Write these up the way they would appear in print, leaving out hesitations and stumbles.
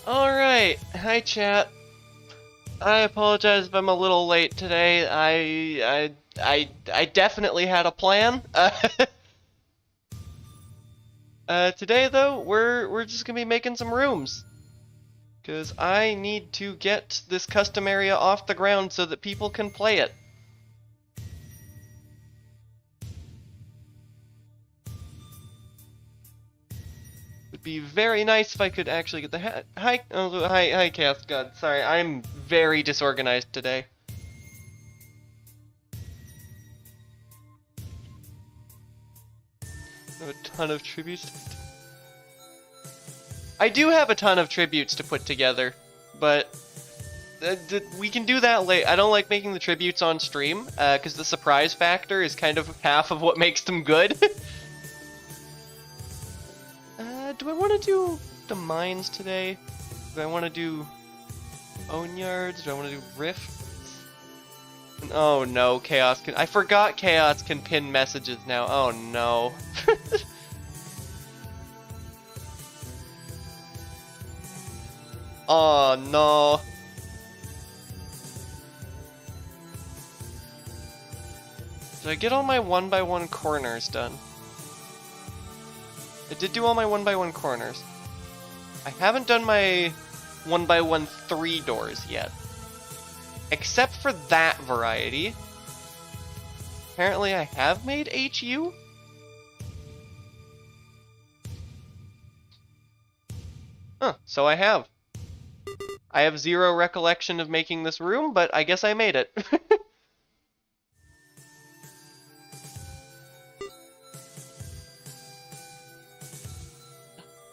Alright, hi chat. I apologize if I'm a little late today. I definitely had a plan. Today though, we're just gonna be making some rooms. Cause I need to get this custom area off the ground so that people can play it. Would be very nice if I could actually get the hi Chaos God. Sorry, I'm very disorganized today. I have a ton of tributes. I do have a ton of tributes to put together, but we can do that late. I don't like making the tributes on stream, because the surprise factor is kind of half of what makes them good. Do I want to do the mines today? Do I want to do boneyards? Do I want to do rifts? Oh no, Chaos can... I forgot Chaos can pin messages now. Oh no. Oh no. Did I get all my 1x1 corners done? I did do all my 1x1 corners. I haven't done my 1x1 3 doors yet. Except for that variety. Apparently I have made HU? Huh, so I have. I have zero recollection of making this room, but I guess I made it.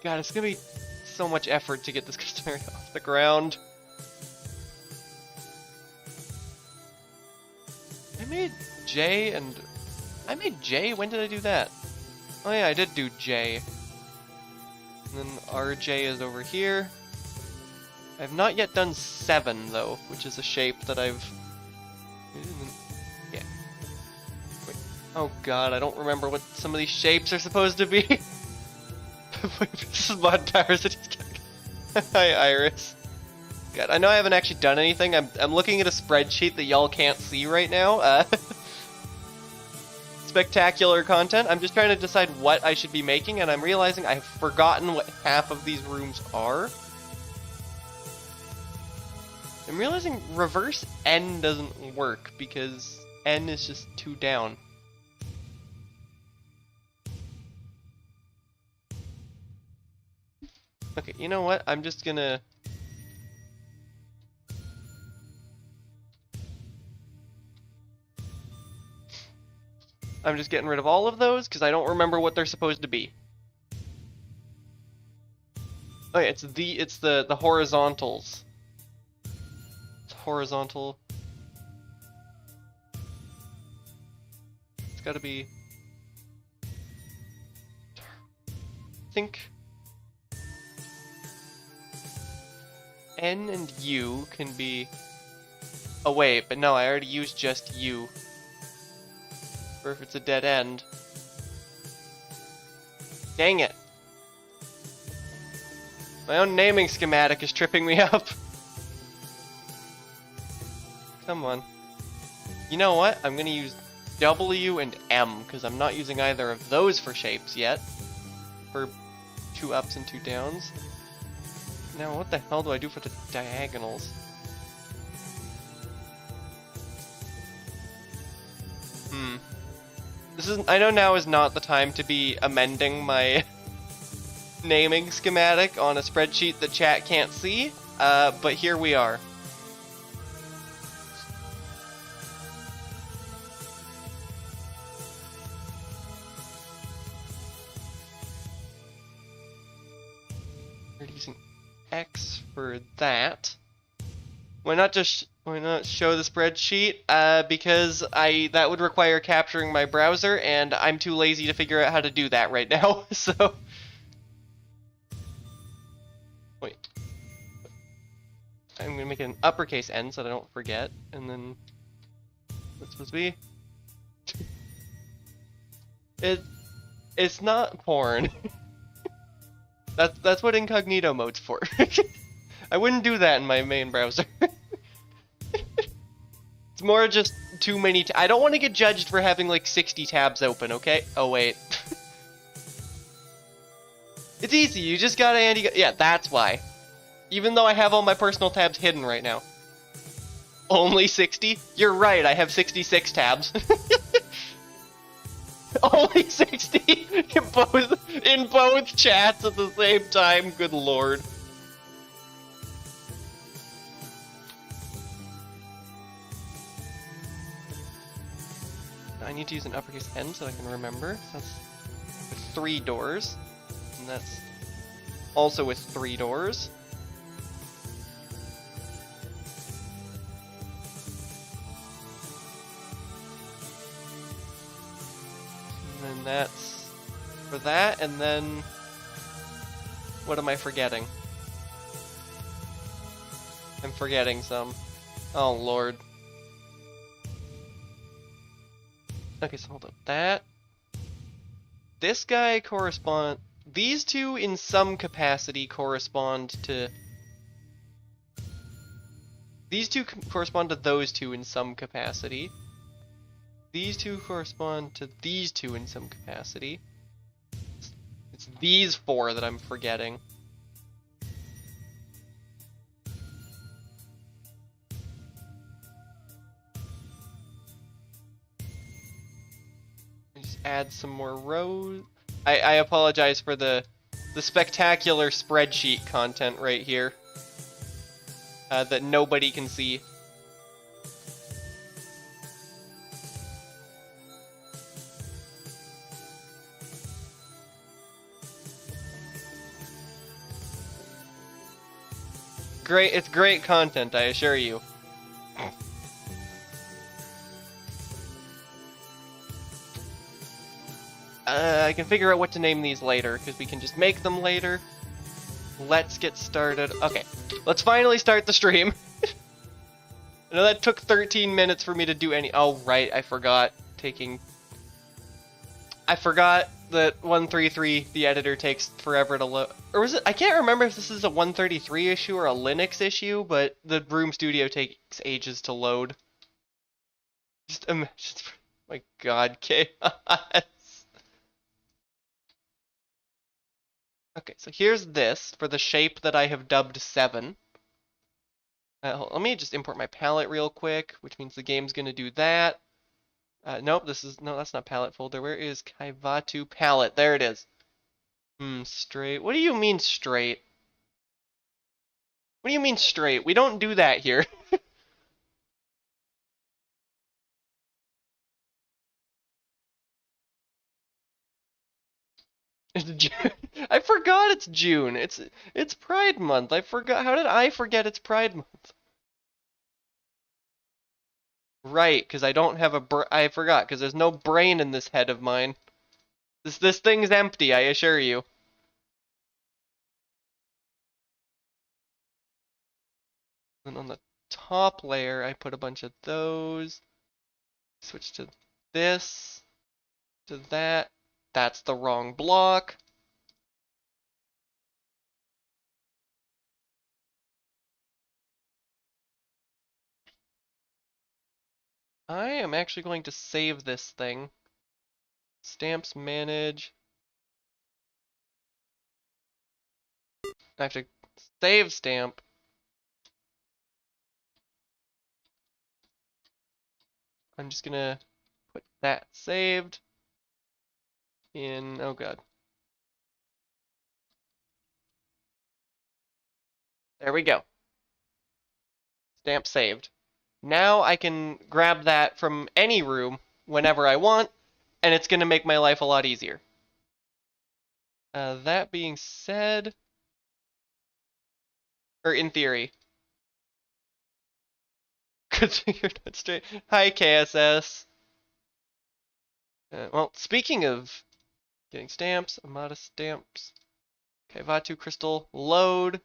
God, it's gonna be so much effort to get this custom area off the ground. I made J and... I made J? When did I do that? Oh yeah, I did do J. And then RJ is over here. I have not yet done 7 though, which is a shape that I've... Yeah. Wait. Oh god, I don't remember what some of these shapes are supposed to be. This is Mod Towers. Hi, Iris. God, I know I haven't actually done anything. I'm looking at a spreadsheet that y'all can't see right now. Spectacular content. I'm just trying to decide what I should be making, and I'm realizing I've forgotten what half of these rooms are. I'm realizing reverse N doesn't work because N is just 2 down. Okay, you know what? I'm just gonna... I'm just getting rid of all of those because I don't remember what they're supposed to be. Oh yeah, it's the horizontals. It's horizontal. It's gotta be... I think... N and U can be... Oh wait, but no, I already used just U. Or if it's a dead end. Dang it. My own naming schematic is tripping me up. Come on. You know what? I'm gonna use W and M, because I'm not using either of those for shapes yet. For 2 ups and 2 downs. Now, what the hell do I do for the diagonals? I know now is not the time to be amending my naming schematic on a spreadsheet that chat can't see, but here we are. We're using X for that. why not show the spreadsheet? Because that would require capturing my browser, and I'm too lazy to figure out how to do that right now. So wait, I'm gonna make it an uppercase N so that I don't forget, and then what's supposed to be? It's not porn. That's what incognito mode's for. I wouldn't do that in my main browser. It's more just too many. I don't want to get judged for having like 60 tabs open, okay? Oh, wait. It's easy. You just gotta yeah, that's why. Even though I have all my personal tabs hidden right now. Only 60? You're right, I have 66 tabs. Only 60 in both chats at the same time. Good lord. I need to use an uppercase N so I can remember. So that's with 3 doors. And that's also with 3 doors. And then that's for that, and then what am I forgetting? I'm forgetting some. Oh lord. Okay, so hold up. This guy these two in some capacity correspond to... These two correspond to those two in some capacity. These two correspond to these two in some capacity. It's these 4 that I'm forgetting. Just add some more rows. I apologize for the spectacular spreadsheet content right here that nobody can see. It's great content, I assure you. I can figure out what to name these later, because we can just make them later. Let's get started. Okay, let's finally start the stream. I know that took 13 minutes for me to do any... Oh, right, I forgot that 133, the editor, takes forever to load. Or was it... I can't remember if this is a 133 issue or a Linux issue, but the Broom Studio takes ages to load. Just imagine... My god, chaos. Okay, so here's this for the shape that I have dubbed 7. Let me just import my palette real quick, which means the game's gonna do that. Nope, that's not palette folder. Where is Caivatu palette? There it is. Straight. What do you mean straight? What do you mean straight? We don't do that here. I forgot it's June. It's Pride Month. I forgot. How did I forget it's Pride Month? Right, because I don't have I forgot, because there's no brain in this head of mine. This thing's empty, I assure you. And on the top layer, I put a bunch of those. Switch to this, to that. That's the wrong block. I am actually going to save this thing. Stamps manage. I have to save stamp. I'm just gonna put that saved in, oh god. There we go. Stamp saved. Now I can grab that from any room whenever I want, and it's gonna make my life a lot easier. That being said, or in theory, Good thing you're not straight. Hi, KSS. Well, speaking of getting stamps, Amada stamps, Caivatu crystal, load,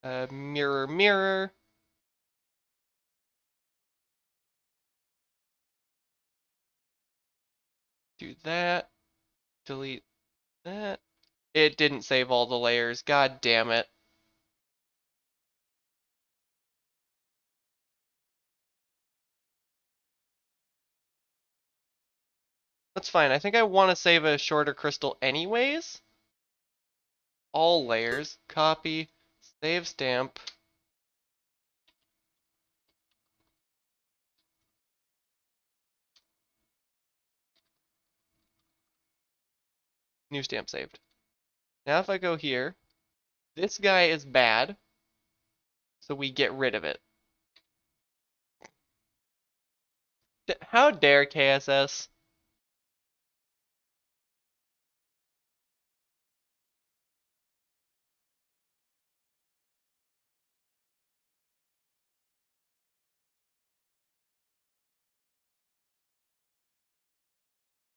mirror, mirror. Do that. Delete that. It didn't save all the layers. God damn it. That's fine. I think I want to save a shorter crystal anyways. All layers. Copy. Save stamp. New stamp saved. Now if I go here, this guy is bad, so we get rid of it. How dare KSS?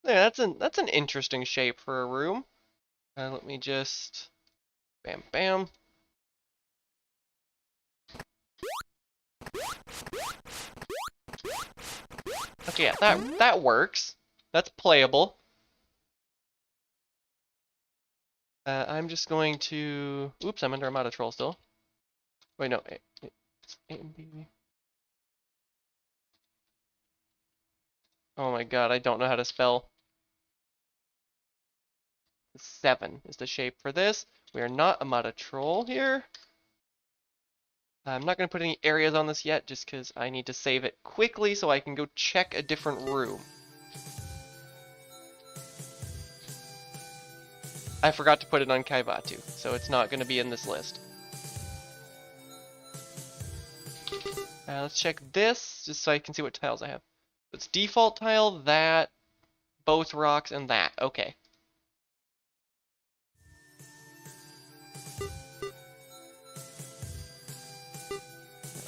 Yeah, that's an interesting shape for a room. Let me just bam bam. Okay, yeah, that works. That's playable. I'm just going to. Oops, I'm under Amada Troll still. Wait, no. It's A and B. Oh my god, I don't know how to spell. 7 is the shape for this. We are not Amada Troll here. I'm not going to put any areas on this yet, just because I need to save it quickly so I can go check a different room. I forgot to put it on Caivatu, so it's not going to be in this list. Let's check this, just so I can see what tiles I have. It's default tile, that, both rocks, and that. Okay.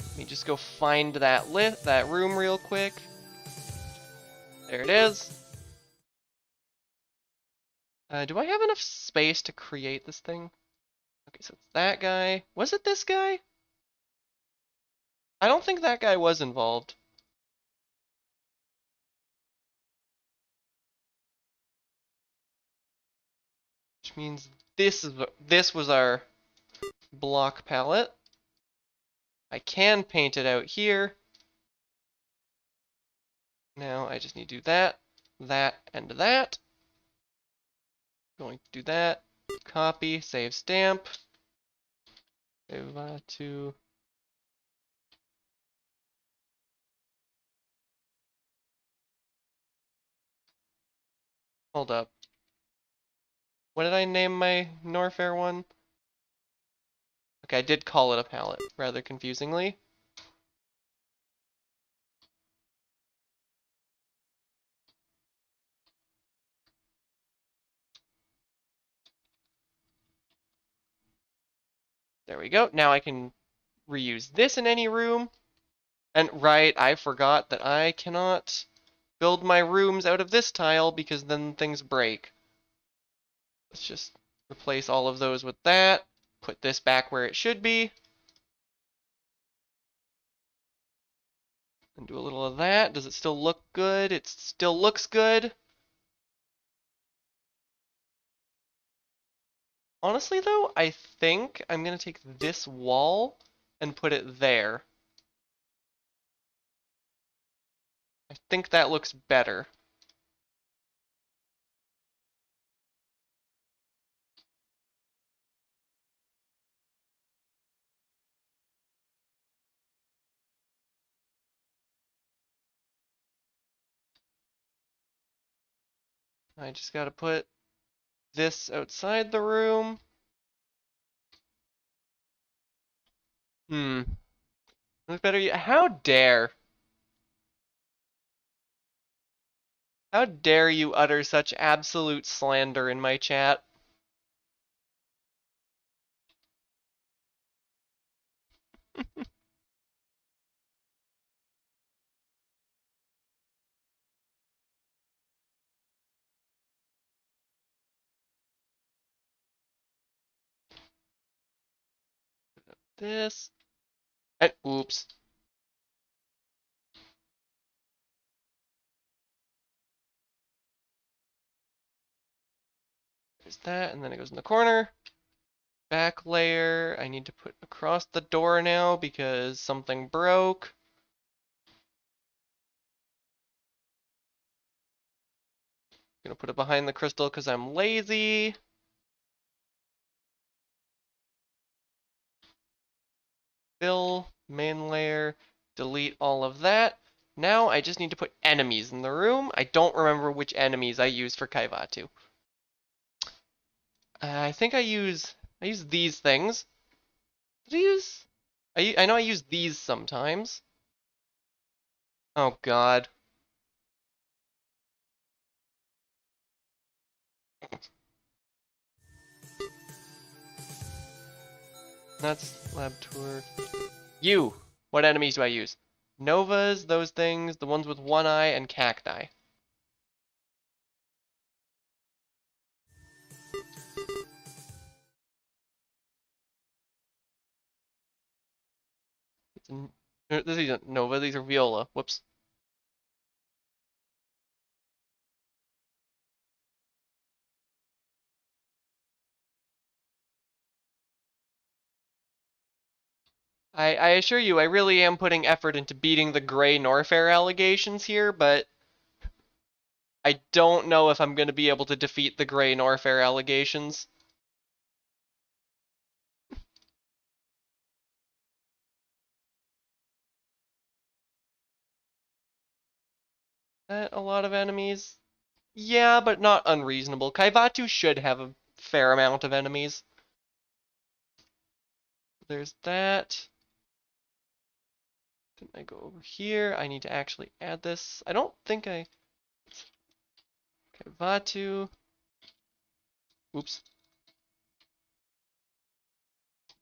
Let me just go find that room real quick. There it is. Do I have enough space to create this thing? Okay, so it's that guy. Was it this guy? I don't think that guy was involved. Which means this was our block palette. I can paint it out here. Now I just need to do that, that, and that. Going to do that. Copy, save stamp. Caivatu. Hold up. What did I name my Norfair one? Okay, I did call it a palette, rather confusingly. There we go. Now I can reuse this in any room. And right, I forgot that I cannot build my rooms out of this tile because then things break. Let's just replace all of those with that. Put this back where it should be. And do a little of that. Does it still look good? It still looks good. Honestly though, I think I'm going to take this wall and put it there. I think that looks better. I just got to put this outside the room. Look better. How dare? How dare you utter such absolute slander in my chat? this. And oops. There's that, and then it goes in the corner. Back layer, I need to put across the door now because something broke. Gonna put it behind the crystal because I'm lazy. Fill, main layer, delete all of that. Now I just need to put enemies in the room. I don't remember which enemies I use for Caivatu. I think I use these things. Did I use? I know I use these sometimes. Oh God. That's lab tour. You! What enemies do I use? Novas, those things, the ones with one eye, and cacti. This isn't Nova, these are Viola. Whoops. I assure you, I really am putting effort into beating the Grey Norfair allegations here, but I don't know if I'm going to be able to defeat the Grey Norfair allegations. That a lot of enemies? Yeah, but not unreasonable. Caivatu should have a fair amount of enemies. There's that. Then I go over here. I need to actually add this. I don't think I... Caivatu. Oops.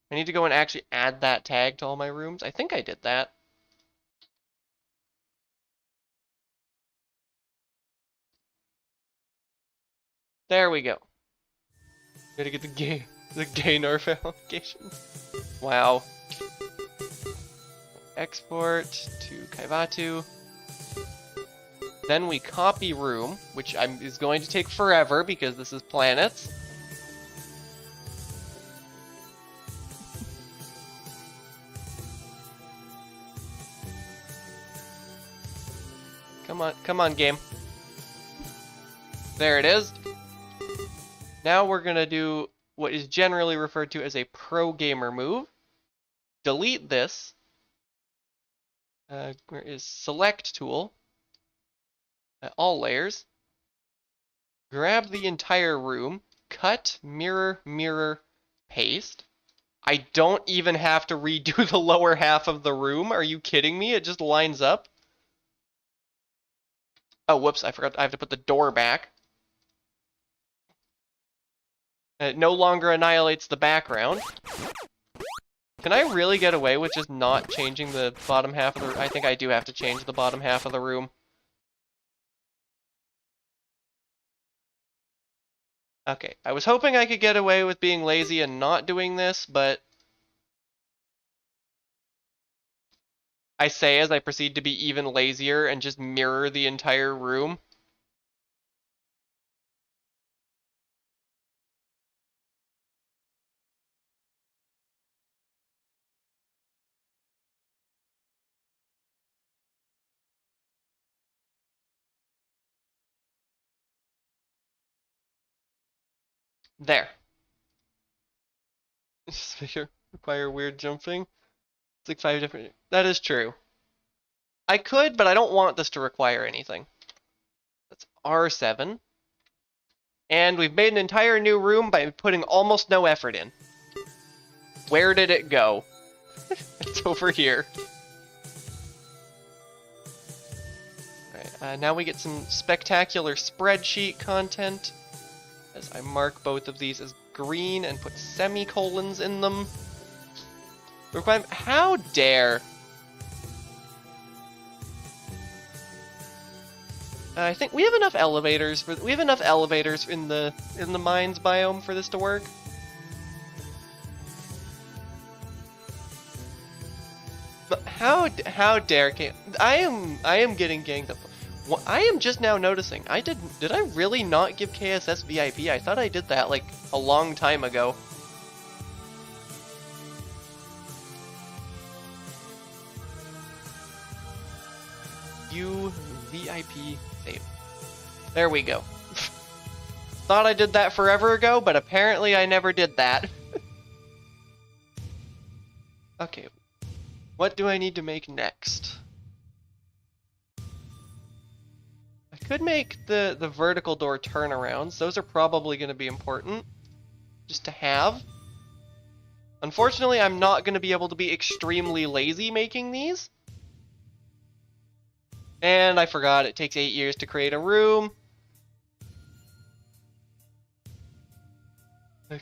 I need to go and actually add that tag to all my rooms. I think I did that. There we go. Gotta get the gay Nerf allocations. Wow. Export to Caivatu. Then we copy room, which is going to take forever because this is planets. Come on, game. There it is. Now we're gonna do what is generally referred to as a pro gamer move. Delete this. Where is select tool? All layers. Grab the entire room. Cut, mirror, mirror, paste. I don't even have to redo the lower half of the room. Are you kidding me? It just lines up. Oh, whoops, I forgot I have to put the door back. It no longer annihilates the background. Can I really get away with just not changing the bottom half of the... I think I do have to change the bottom half of the room. Okay, I was hoping I could get away with being lazy and not doing this, but... I say as I proceed to be even lazier and just mirror the entire room. There. Require weird jumping. It's like 5 different... That is true. I could, but I don't want this to require anything. That's R7. And we've made an entire new room by putting almost no effort in. Where did it go? It's over here. Alright, now we get some spectacular spreadsheet content. As I mark both of these as green and put semicolons in them. How dare! I think we have enough elevators in the mines biome for this to work. How dare I am getting ganged up. I am just now noticing. Did I really not give KSS VIP? I thought I did that like a long time ago. You VIP save. There we go. Thought I did that forever ago, but apparently I never did that. Okay. What do I need to make next? I could make the vertical door turnarounds. Those are probably going to be important just to have. Unfortunately, I'm not going to be able to be extremely lazy making these. And I forgot it takes 8 years to create a room.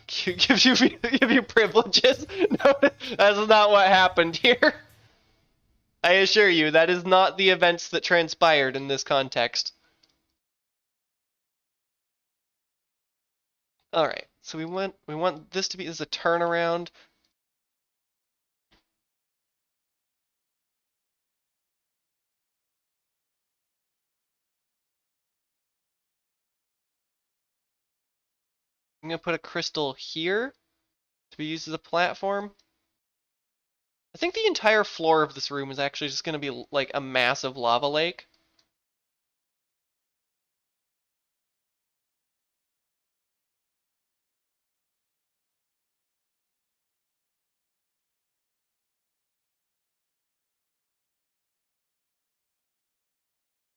Give you privileges? No, that's not what happened here. I assure you, that is not the events that transpired in this context. Alright, so we want this to be as a turnaround. I'm gonna put a crystal here to be used as a platform. I think the entire floor of this room is actually just gonna be like a massive lava lake.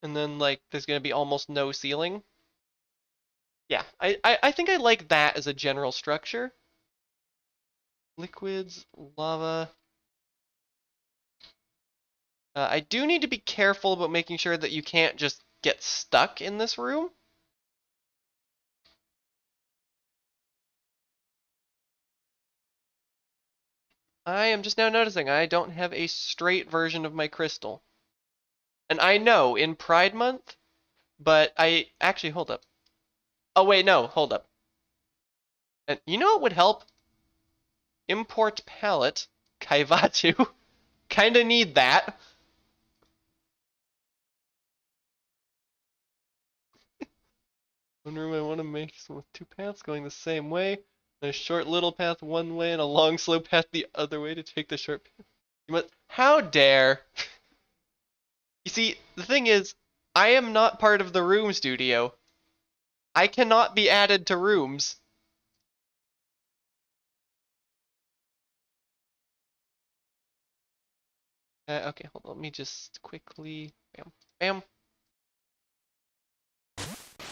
And then like there's gonna be almost no ceiling. Yeah, I think I like that as a general structure. Liquids, lava. I do need to be careful about making sure that you can't just get stuck in this room. I am just now noticing I don't have a straight version of my crystal. And I know, in Pride Month, but I actually, hold up. Oh wait, no, hold up. And you know what would help? Import palette, Caivatu. Kinda need that. One room I want to make is with two paths going the same way. And a short little path one way and a long slow path the other way to take the short path. You must. How dare! You see, the thing is, I am not part of the room studio. I cannot be added to rooms. Okay, hold on. Let me just quickly. Bam. Bam.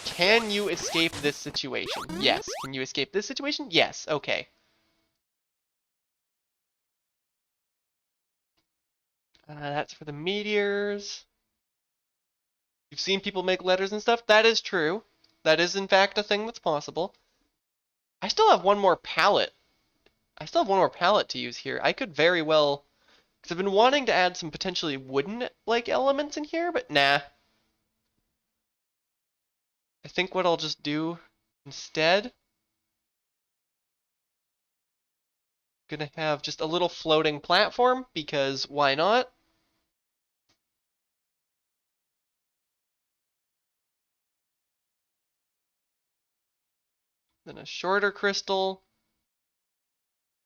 Can you escape this situation? Yes. Can you escape this situation? Yes. Okay. That's for the meteors. You've seen people make letters and stuff? That is true. That is, in fact, a thing that's possible. I still have one more palette. I still have one more palette to use here. I could very well... Because I've been wanting to add some potentially wooden-like elements in here, but nah. I think what I'll just do instead... Gonna have just a little floating platform, because why not? Then a shorter crystal,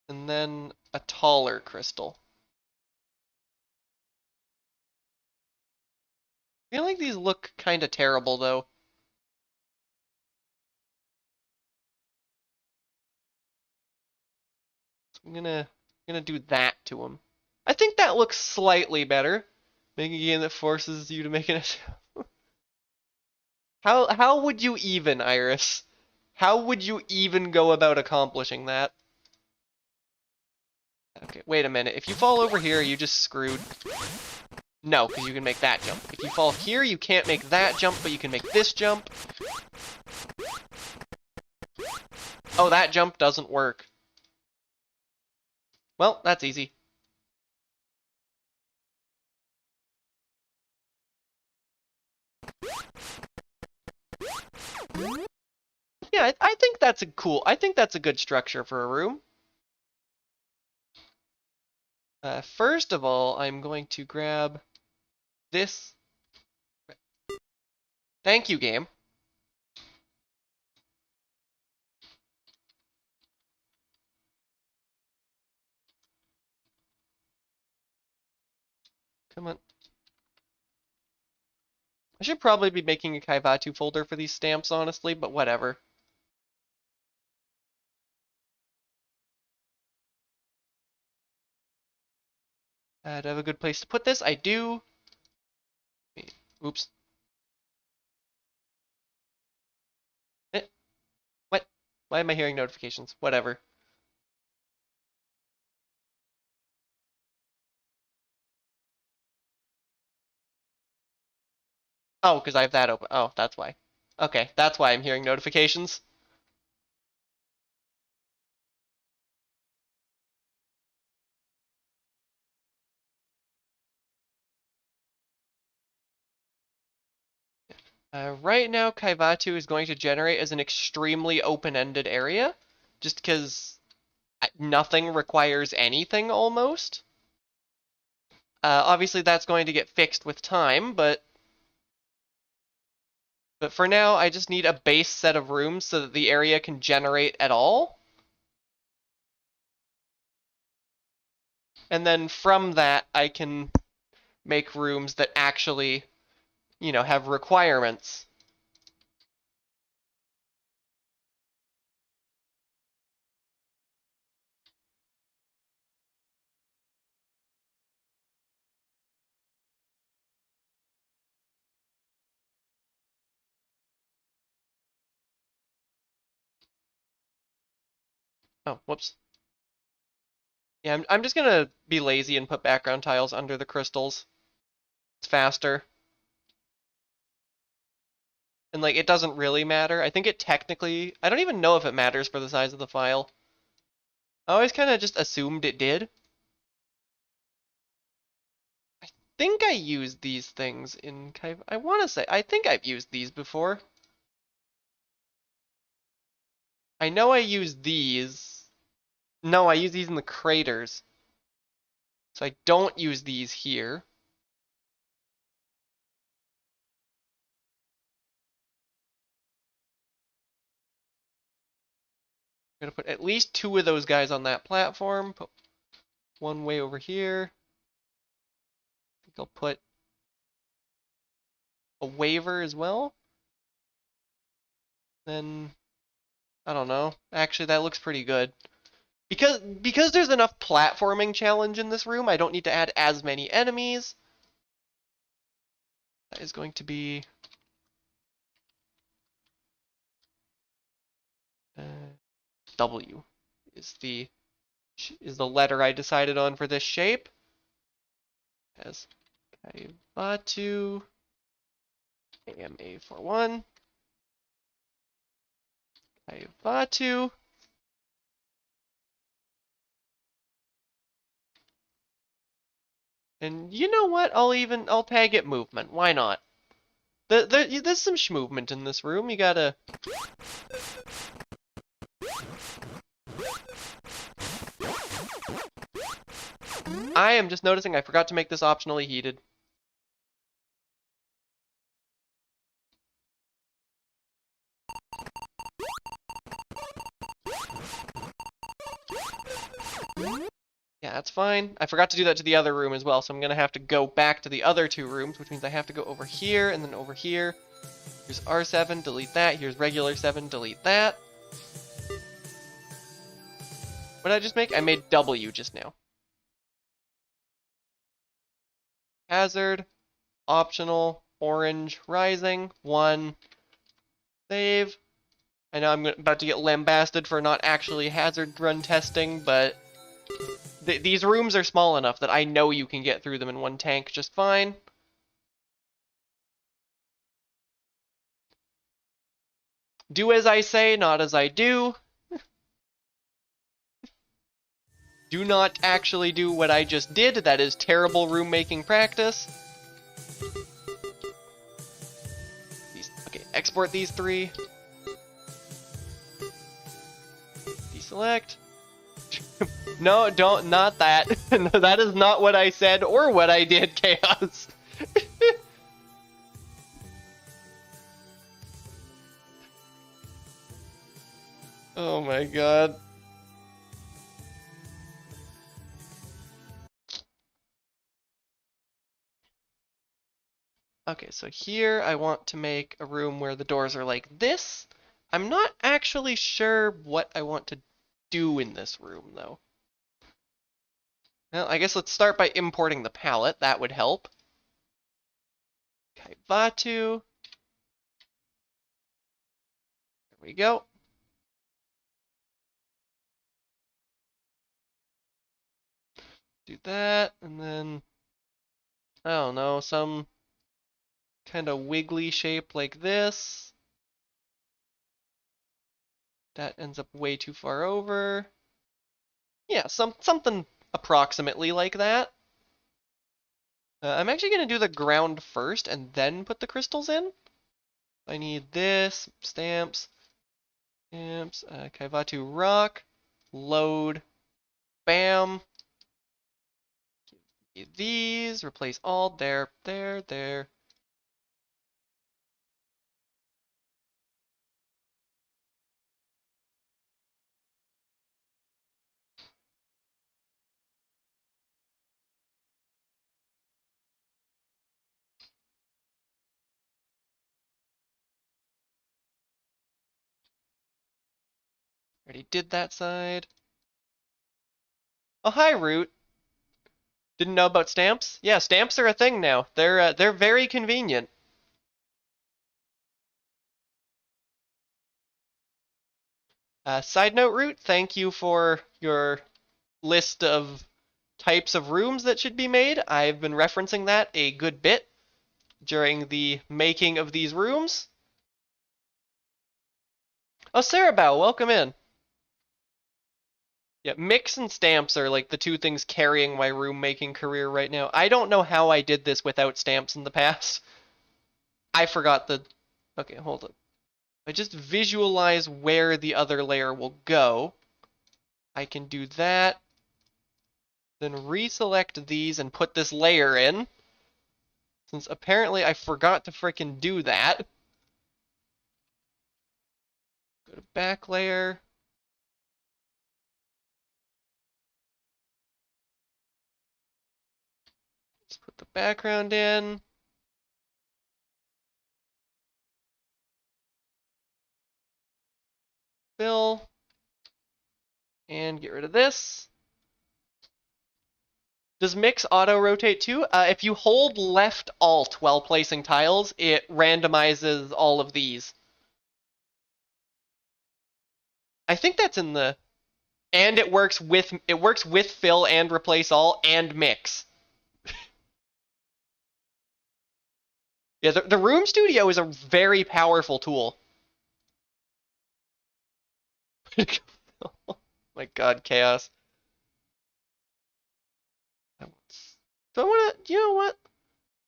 and then a taller crystal. I feel like these look kinda terrible, though. So I'm gonna do that to them. I think that looks slightly better. Making a game that forces you to make an... How would you even, Iris? How would you even go about accomplishing that? Okay, wait a minute. If you fall over here, you just screwed. No, because you can make that jump. If you fall here, you can't make that jump, but you can make this jump. Oh, that jump doesn't work. Well, that's easy. Yeah, I think that's a good structure for a room. First of all, I'm going to grab this. Thank you, game. Come on. I should probably be making a Caivatu folder for these stamps, honestly, but whatever. Do I have a good place to put this? I do. Oops. What? Why am I hearing notifications? Whatever. Oh, because I have that open. Oh, that's why. Okay, that's why I'm hearing notifications. Right now, Caivatu is going to generate as an extremely open-ended area, just because nothing requires anything almost. Obviously, that's going to get fixed with time, but for now, I just need a base set of rooms so that the area can generate at all. And then from that, I can make rooms that actually, have requirements. Oh, whoops. Yeah, I'm just gonna be lazy and put background tiles under the crystals. It's faster. And like, it doesn't really matter. I think it technically, I don't even know if it matters for the size of the file. I always kind of just assumed it did. I think I used these things in I want to say, I think I've used these before. I know I used these. No, I use these in the craters. So I don't use these here. I'm gonna put at least 2 of those guys on that platform. Put one way over here. I think I'll put a waiver as well. Then, I don't know. Actually, that looks pretty good. Because there's enough platforming challenge in this room, I don't need to add as many enemies. That is going to be W is the letter I decided on for this shape. As Caivatu AMA41 Caivatu. And you know what? I'll tag it movement. Why not? There's some movement in this room. You gotta. I am just noticing I forgot to make this optionally heated. Yeah, that's fine. I forgot to do that to the other room as well, so I'm gonna have to go back to the other 2 rooms, which means I have to go over here and then over here. Here's R7, delete that. Here's regular 7, delete that. What did I just make? I made W just now. Hazard, optional, orange, rising, 1. Save. I know I'm about to get lambasted for not actually hazard run testing, but these rooms are small enough that I know you can get through them in 1 tank just fine. Do as I say, not as I do. Do not actually do what I just did. That is terrible room making practice. Okay, export these 3. Deselect. No, don't, not that. No, that is not what I said or what I did, Chaos. Oh my god. Okay, so here I want to make a room where the doors are like this. I'm not actually sure what I want to do in this room, though. Well, I guess let's start by importing the palette. That would help. Caivatu. There we go. Do that, and then, I don't know, some kind of wiggly shape like this. That ends up way too far over. Yeah, something approximately like that. I'm actually going to do the ground first and then put the crystals in. I need this, stamps, Caivatu rock, load, bam. These, replace all, there. Already did that side. Oh, hi, Root. Didn't know about stamps? Yeah, stamps are a thing now. They're very convenient. Side note, Root, thank you for your list of types of rooms that should be made. I've been referencing that a good bit during the making of these rooms. Oh, Sarabao, welcome in. Yeah, mix and stamps are like the two things carrying my room making career right now. I don't know how I did this without stamps in the past. I forgot the... Okay, hold up. I just visualize where the other layer will go. I can do that. Then reselect these and put this layer in. Since apparently I forgot to frickin' do that. Go to back layer. Let's put the background in. Fill. And get rid of this. Does mix auto rotate too? If you hold left alt while placing tiles, it randomizes all of these. I think that's in the... And it works with fill and replace all and mix. Yeah, the Room Studio is a very powerful tool. Oh my god, chaos. So I wanna, you know what?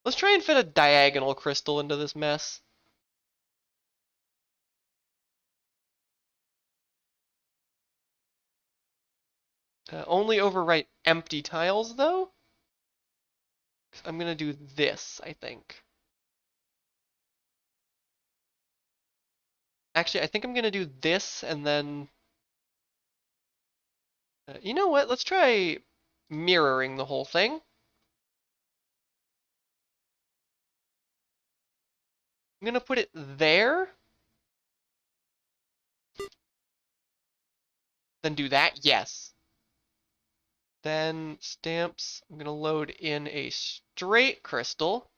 Let's try and fit a diagonal crystal into this mess. Only overwrite empty tiles, though. I'm gonna do this, I think. Actually, I think I'm gonna do this and then... you know what? Let's try mirroring the whole thing. I'm gonna put it there. Then do that, yes. Then stamps, I'm gonna load in a straight crystal.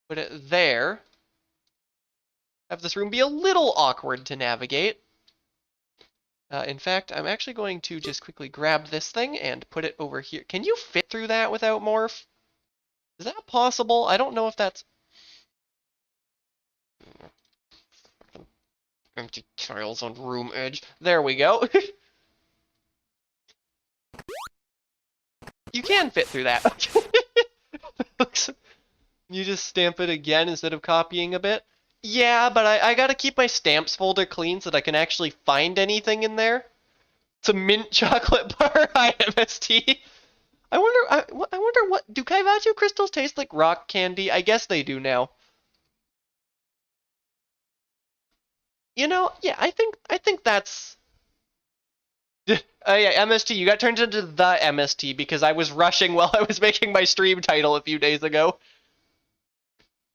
Put it there. Have this room be a little awkward to navigate. In fact, I'm actually going to just quickly grab this thing and put it over here. Can you fit through that without morph? Is that possible? I don't know if that's... Empty tiles on room edge. There we go. You can fit through that. You just stamp it again instead of copying a bit? Yeah, but I gotta keep my stamps folder clean so that I can actually find anything in there. It's a mint chocolate bar. Hi, MST. I wonder what do Caivatu crystals taste like rock candy? I guess they do now. You know, yeah, I think that's yeah, MST, you got turned into the MST because I was rushing while I was making my stream title a few days ago.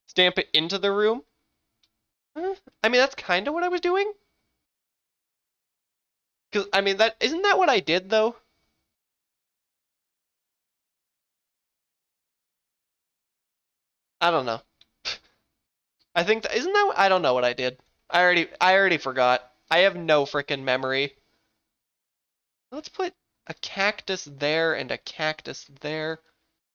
Stamp it into the room? I mean, that's kind of what I was doing. Cause I mean, that isn't that what I did though? I don't know. I think isn't that I don't know what I did. I already forgot. I have no freaking memory. Let's put a cactus there and a cactus there.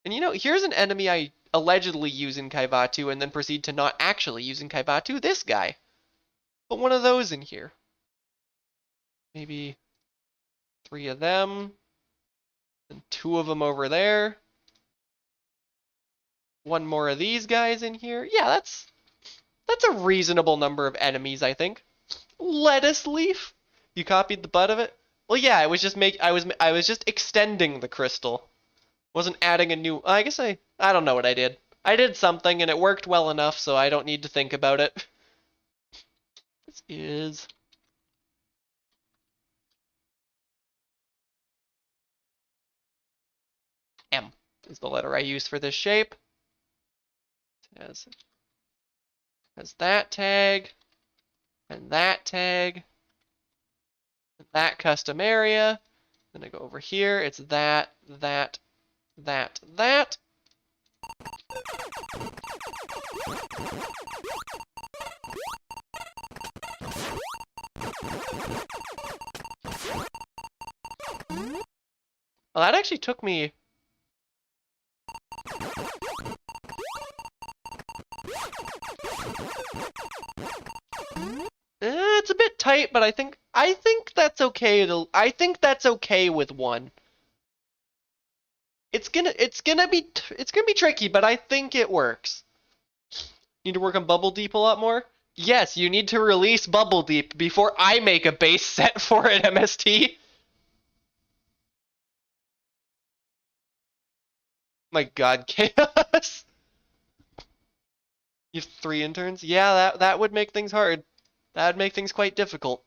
And you know, here's an enemy I allegedly use in Caivatu and then proceed to not actually use in Caivatu. This guy. Put one of those in here. Maybe 3 of them. And 2 of them over there. 1 more of these guys in here. Yeah, that's a reasonable number of enemies, I think. Lettuce leaf? You copied the butt of it? Well, yeah, I was just extending the crystal. Wasn't adding a new. I guess I don't know what I did. I did something and it worked well enough, so I don't need to think about it. This is M. Is the letter I use for this shape. It has that tag and that tag. That custom area. Then I go over here. It's that. Well, that actually took me. It's a bit tight, but I think that's okay I think that's okay with 1. It's gonna be tricky, but I think it works. Need to work on Bubble Deep a lot more. Yes, you need to release Bubble Deep before I make a base set for it, MST. My God, Chaos. You have 3 interns? Yeah, that would make things hard. That would make things quite difficult.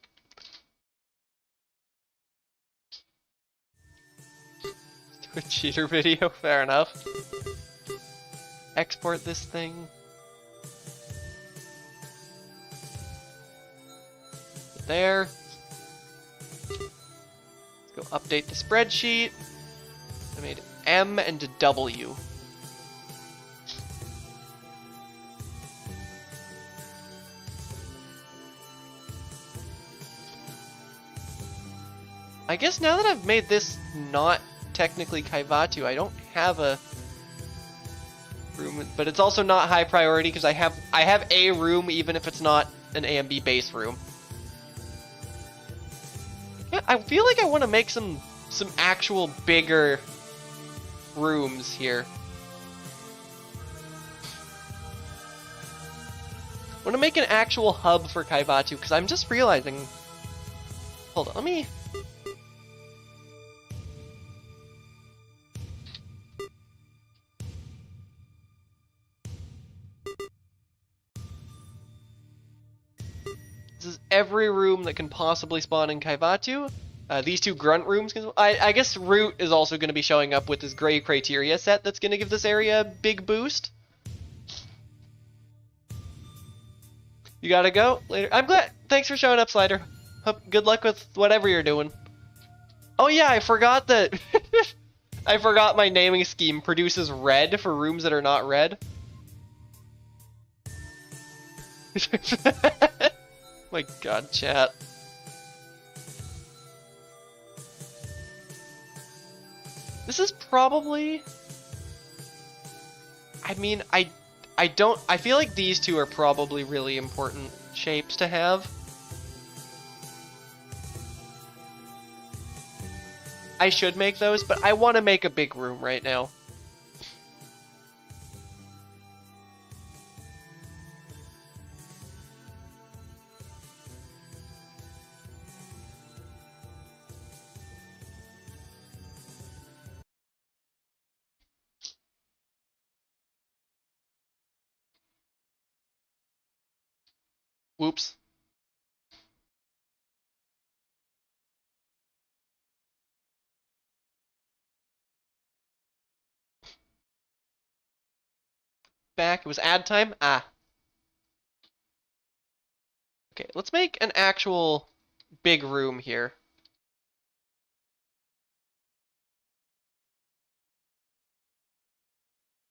Do a cheater video, fair enough. Export this thing. There. Let's go update the spreadsheet. I made M and a W. I guess now that I've made this not technically Caivatu, I don't have a room, but it's also not high priority because I have a room even if it's not an A and B base room. Yeah, I feel like I want to make some actual bigger rooms here. I want to make an actual hub for Caivatu because I'm just realizing. Hold on, let me. This is every room that can possibly spawn in Caivatu. These 2 grunt rooms, I guess Root is also going to be showing up with this gray criteria set that's going to give this area a big boost. You gotta go later. I'm glad. Thanks for showing up, Slider. Good luck with whatever you're doing. Oh yeah, I forgot that. I forgot my naming scheme produces red for rooms that are not red. My God, chat. This is probably. I mean, I feel like these 2 are probably really important shapes to have. I should make those, but I want to make a big room right now. Whoops. Back. It was ad time. Ah. Okay, let's make an actual big room here.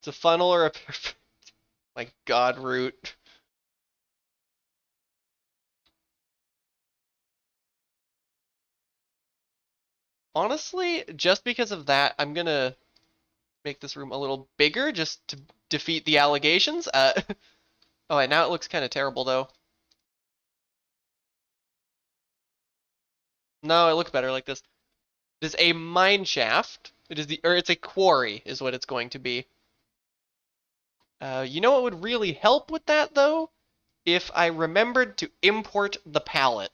It's a funnel or a... My god, root. Honestly, just because of that, I'm gonna make this room a little bigger just to defeat the allegations. Oh, and now it looks kind of terrible though. No, it looks better like this. It is a mine shaft. It's a quarry, is what it's going to be. You know what would really help with that though? If I remembered to import the pallet.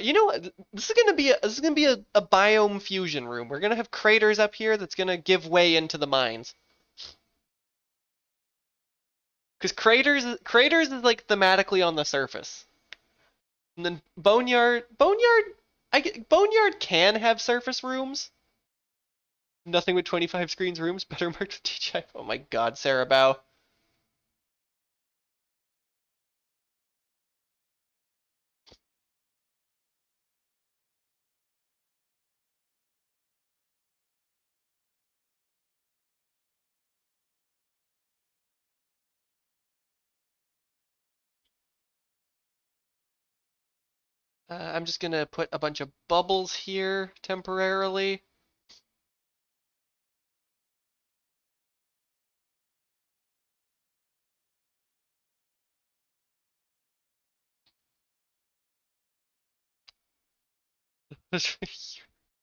You know what? This is gonna be a biome fusion room. We're gonna have craters up here that's gonna give way into the mines. Because craters is like thematically on the surface. And then boneyard can have surface rooms. Nothing with 25 screens rooms, better marked with TGI. Oh my god, Sarah. I'm just gonna put a bunch of bubbles here temporarily.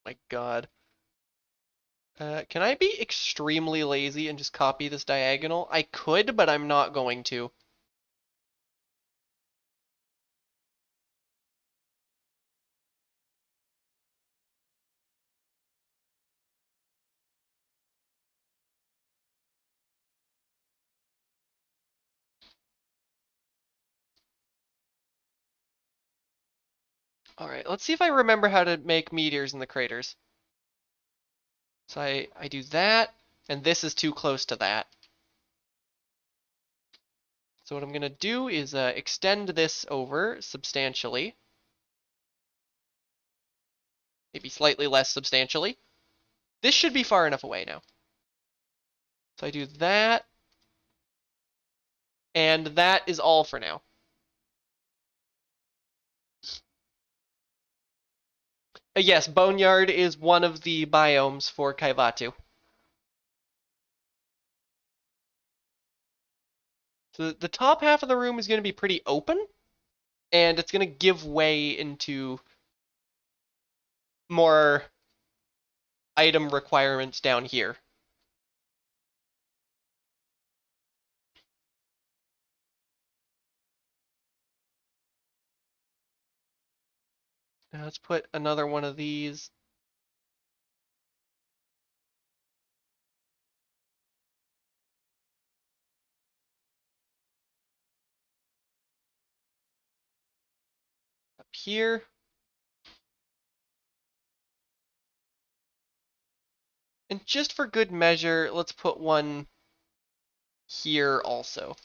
My god. Can I be extremely lazy and just copy this diagonal? I could, but I'm not going to. Alright, let's see if I remember how to make meteors in the craters. So I do that, and this is too close to that. So what I'm going to do is extend this over substantially. Maybe slightly less substantially. This should be far enough away now. So I do that. And that is all for now. Yes, Boneyard is one of the biomes for Caivatu. So the top half of the room is going to be pretty open, and it's going to give way into more item requirements down here. Now let's put another one of these. Up here. And just for good measure, let's put one here also.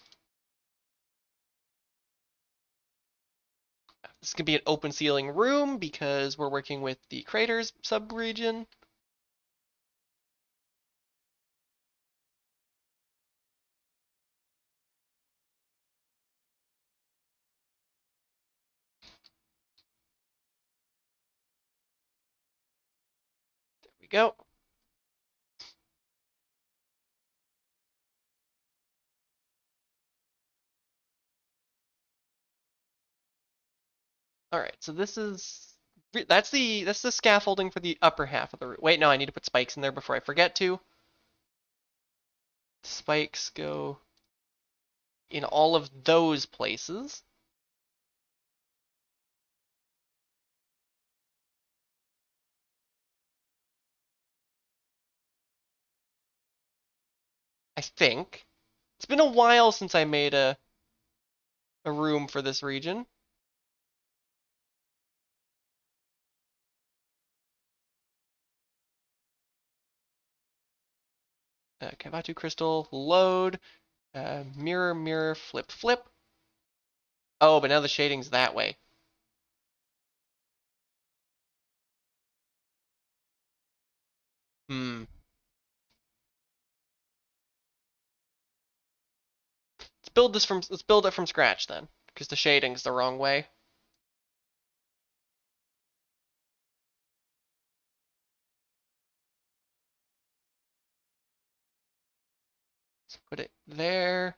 This could be an open ceiling room because we're working with the craters subregion. There we go. All right, so that's the scaffolding for the upper half of the roof. Wait, no, I need to put spikes in there before I forget to. Spikes go in all of those places. I think. It's been a while since I made a room for this region. Caivatu crystal, load, mirror, mirror, flip, flip. Oh, but now the shading's that way. Hmm. Let's build it from scratch then, because the shading's the wrong way. Let's put it there.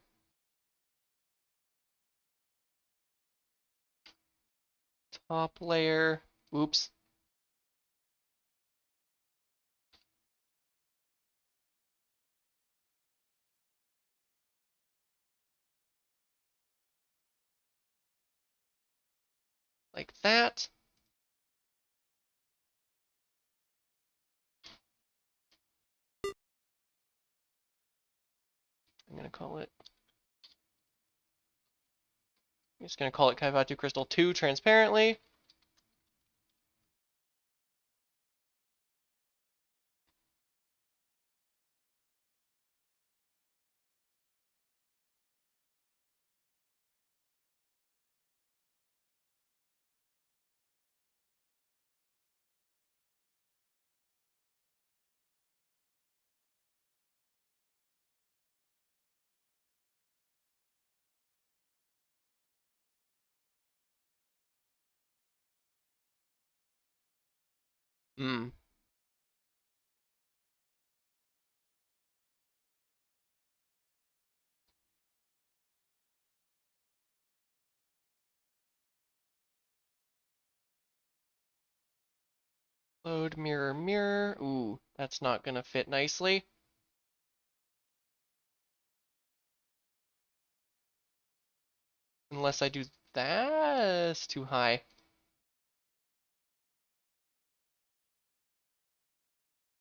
Top layer. Oops. Like that. I'm gonna call it. I'm just gonna call it Caivatu Crystal 2 transparently. Hmm. Load mirror mirror. Ooh, that's not gonna fit nicely. Unless I do that. It's too high.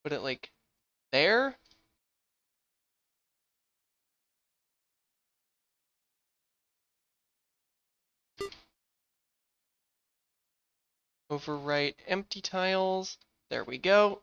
Put it like there. Overwrite empty tiles. There we go.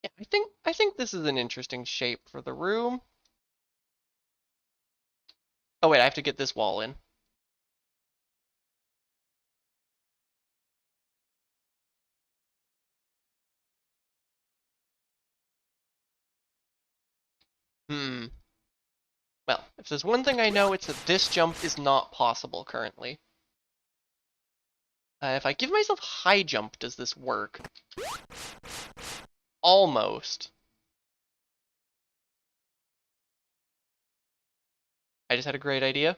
Yeah, I think this is an interesting shape for the room. Oh wait, I have to get this wall in. Hmm. Well, if there's one thing I know, it's that this jump is not possible currently. If I give myself high jump, does this work? Almost. I just had a great idea.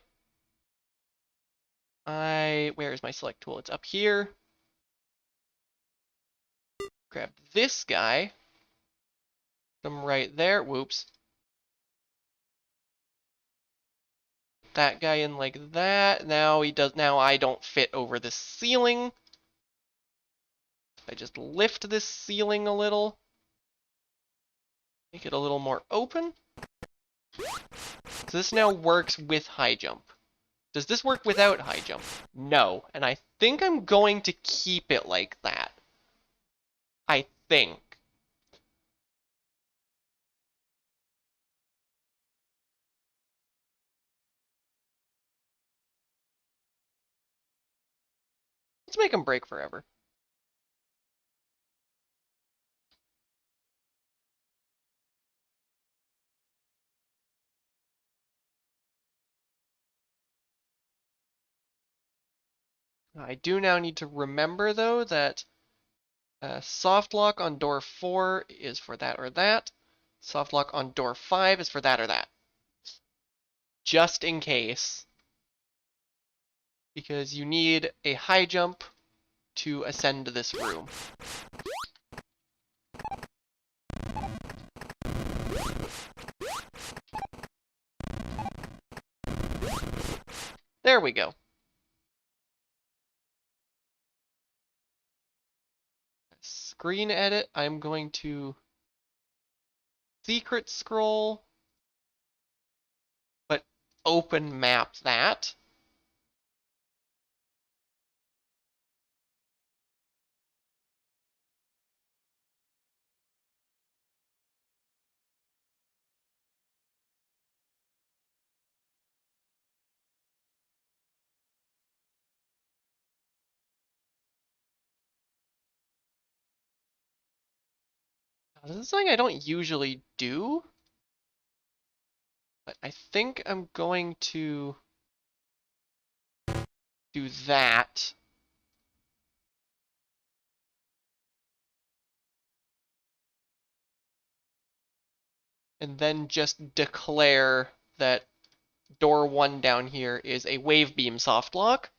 Where is my select tool? It's up here. Grab this guy. Put him right there. Whoops. That guy in like that. Now he does. Now I don't fit over this ceiling. I just lift this ceiling a little. Make it a little more open. So this now works with high jump. Does this work without high jump? No. And I think I'm going to keep it like that. I think. Let's make him break forever. I do now need to remember, though, that soft lock on door 4 is for that or that. Soft lock on door 5 is for that or that. Just in case. because you need a high jump to ascend this room. There we go. Screen edit, I'm going to secret scroll, but open map that. This is something I don't usually do, but I think I'm going to do that. And then just declare that door 1 down here is a wave beam softlock.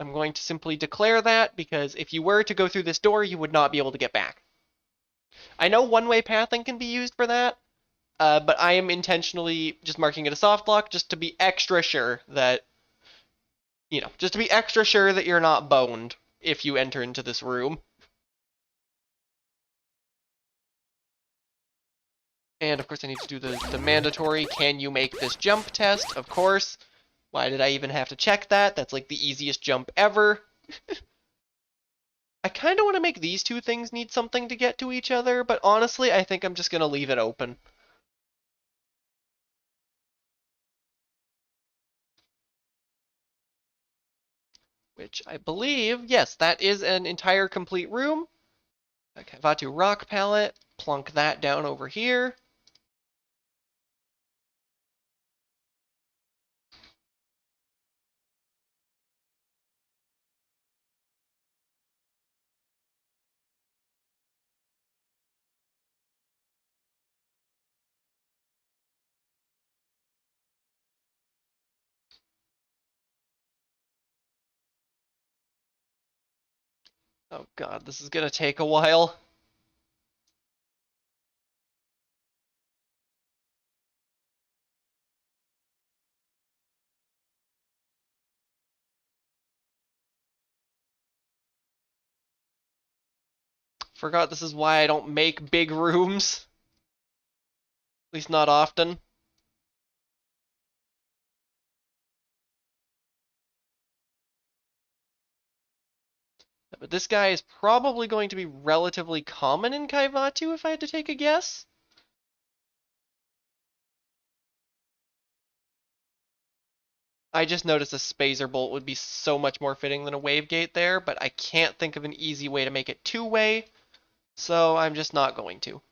I'm going to simply declare that because if you were to go through this door, you would not be able to get back. I know one-way pathing can be used for that, but I am intentionally just marking it a softlock just to be extra sure that, just to be extra sure that you're not boned if you enter into this room. And of course I need to do the mandatory, can you make this jump test? Of course. Why did I even have to check that? That's like the easiest jump ever. I kind of want to make these two things need something to get to each other, but honestly, I think I'm just going to leave it open. Which I believe, yes, that is an entire complete room. A Caivatu rock palette, plunk that down over here. Oh god, this is gonna take a while. Forgot this is why I don't make big rooms. At least not often. But this guy is probably going to be relatively common in Caivatu if I had to take a guess. I just noticed a Spazer Bolt would be so much more fitting than a Wavegate there, but I can't think of an easy way to make it two-way, so I'm just not going to.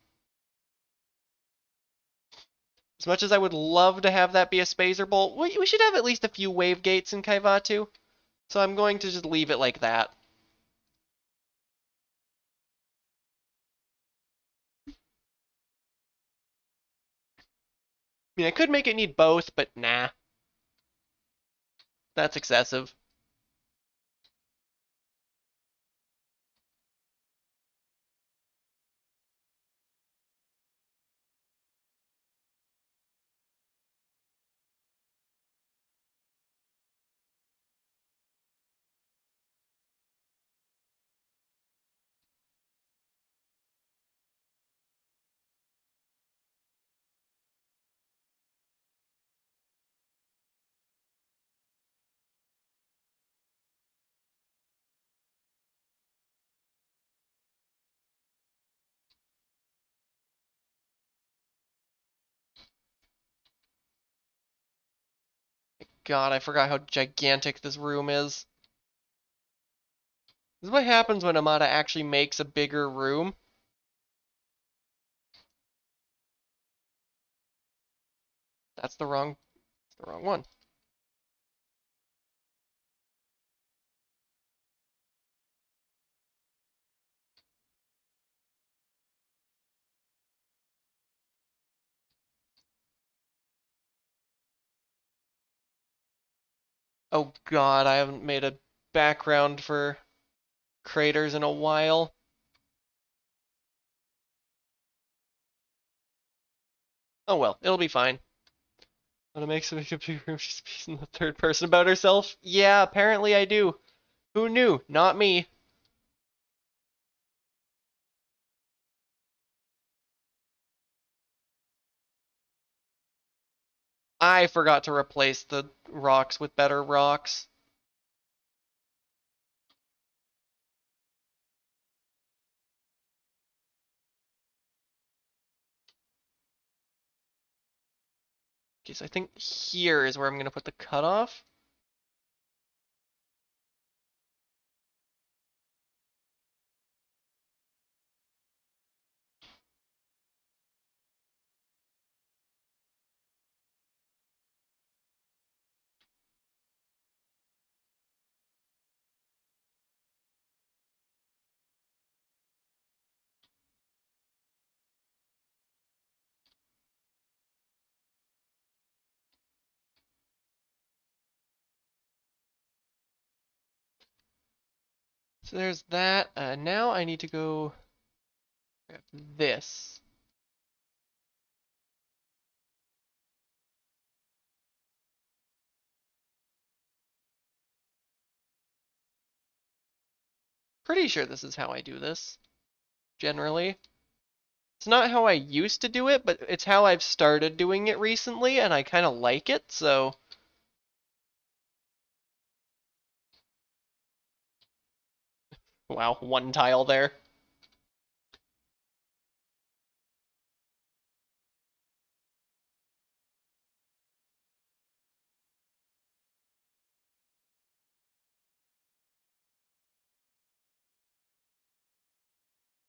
As much as I would love to have that be a Spazer Bolt, we should have at least a few Wavegates in Caivatu, so I'm going to just leave it like that. I mean, I could make it need both, but nah. That's excessive. God, I forgot how gigantic this room is. This is what happens when Amada actually makes a bigger room. That's the wrong one. Oh god, I haven't made a background for craters in a while. Oh well, it'll be fine. Wanna make some computer room? She's speaking in the third person about herself? Yeah, apparently I do. Who knew? Not me. I forgot to replace the rocks with better rocks. Okay, so I think here is where I'm gonna put the cutoff. So there's that. Now I need to go grab this. Pretty sure this is how I do this, generally. It's not how I used to do it, but it's how I've started doing it recently, and I kind of like it, so... Wow, one tile there.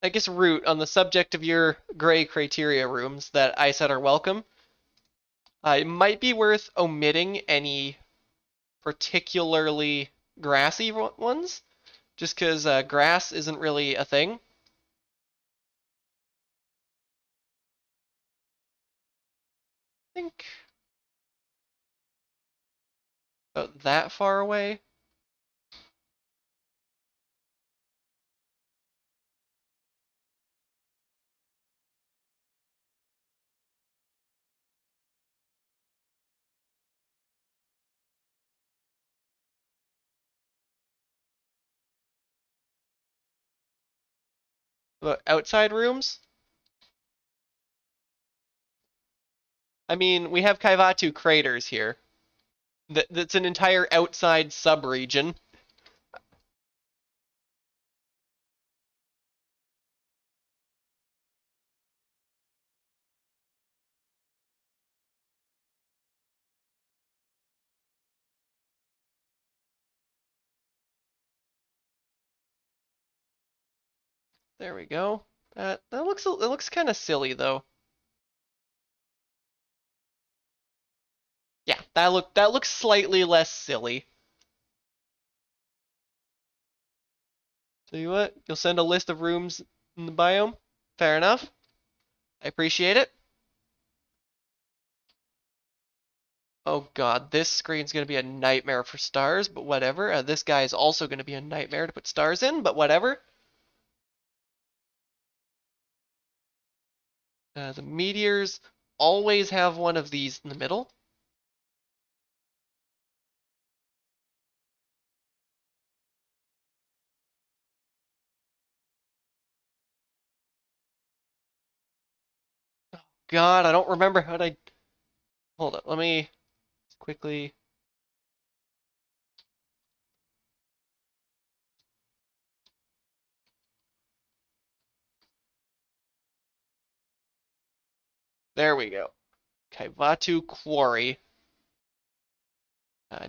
I guess Root, on the subject of your gray criteria rooms that I said are welcome, it might be worth omitting any particularly grassy ones, just because grass isn't really a thing. I think about that far away. But outside rooms, I mean, we have Caivatu craters here. That's an entire outside subregion. There we go. That looks kind of silly though. Yeah, that looks slightly less silly. Tell you what, you'll send a list of rooms in the biome. Fair enough. I appreciate it. Oh god, this screen's gonna be a nightmare for stars, but whatever. This guy is also gonna be a nightmare to put stars in, but whatever. The meteors always have one of these in the middle. God, I don't remember how to... Hold up, let me quickly... There we go. Caivatu Quarry.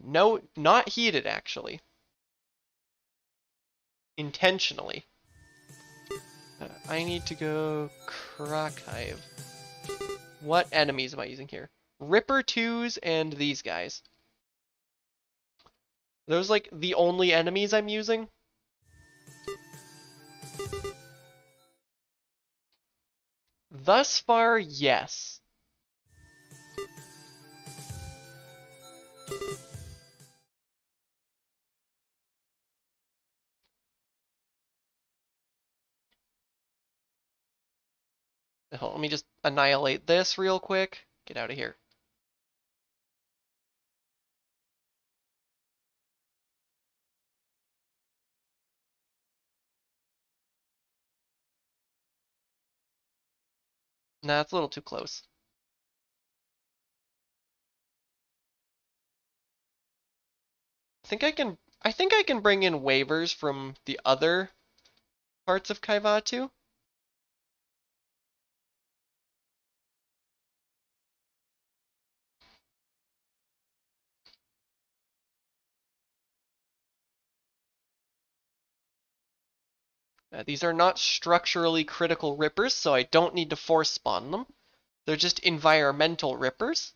No, not heated, actually. Intentionally. I need to go Krakive. What enemies am I using here? Ripper 2s and these guys. Are those like the only enemies I'm using? Thus far, yes. Let me just annihilate this real quick. Get out of here. Nah, it's a little too close. I think I can bring in waivers from the other parts of Caivatu. These are not structurally critical rippers, so I don't need to force spawn them. They're just environmental rippers.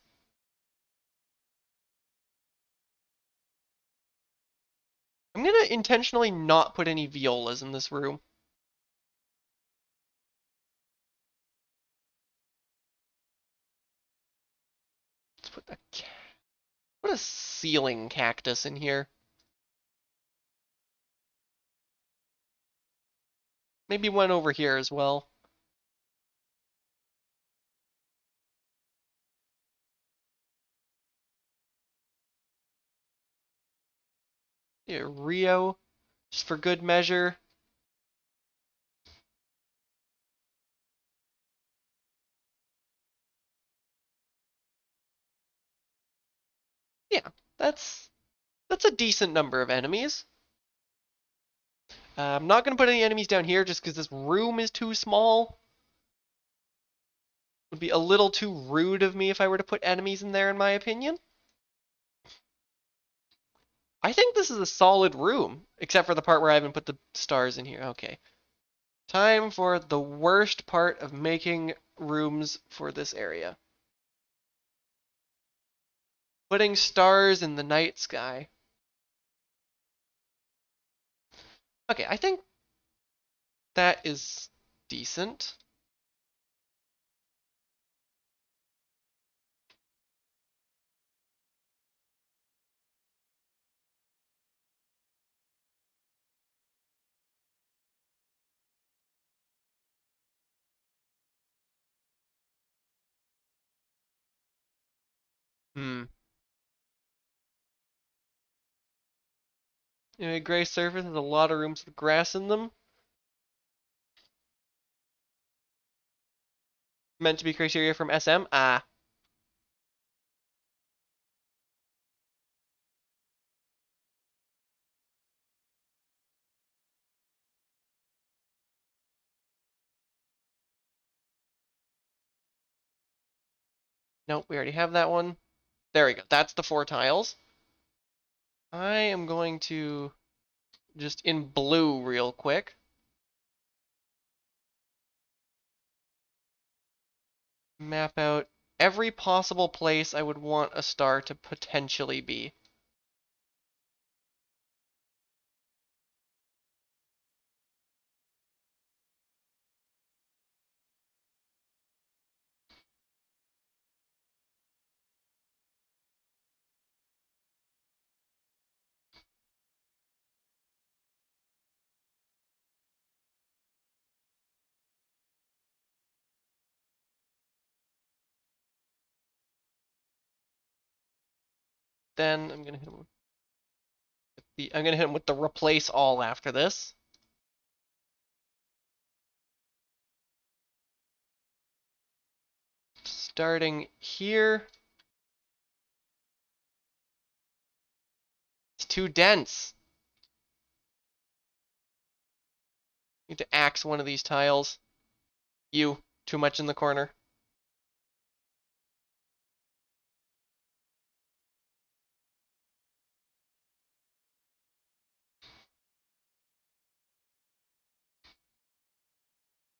I'm gonna intentionally not put any violas in this room. Let's put a ceiling cactus in here. Maybe one over here as well. Yeah, Rio, just for good measure. Yeah, that's a decent number of enemies. I'm not going to put any enemies down here just because this room is too small. Would be a little too rude of me if I were to put enemies in there, in my opinion. I think this is a solid room, except for the part where I haven't put the stars in here. Okay. Time for the worst part of making rooms for this area. Putting stars in the night sky. Okay, I think that is decent. Hmm. A gray surface has a lot of rooms with grass in them. Meant to be criteria from SM? Ah. Nope, we already have that one. There we go. That's the 4 tiles. I am going to just in blue real quick. Map out every possible place I would want a star to potentially be. Then I'm gonna hit him with the replace all after this. Starting here. It's too dense. Need to axe one of these tiles. You, too much in the corner.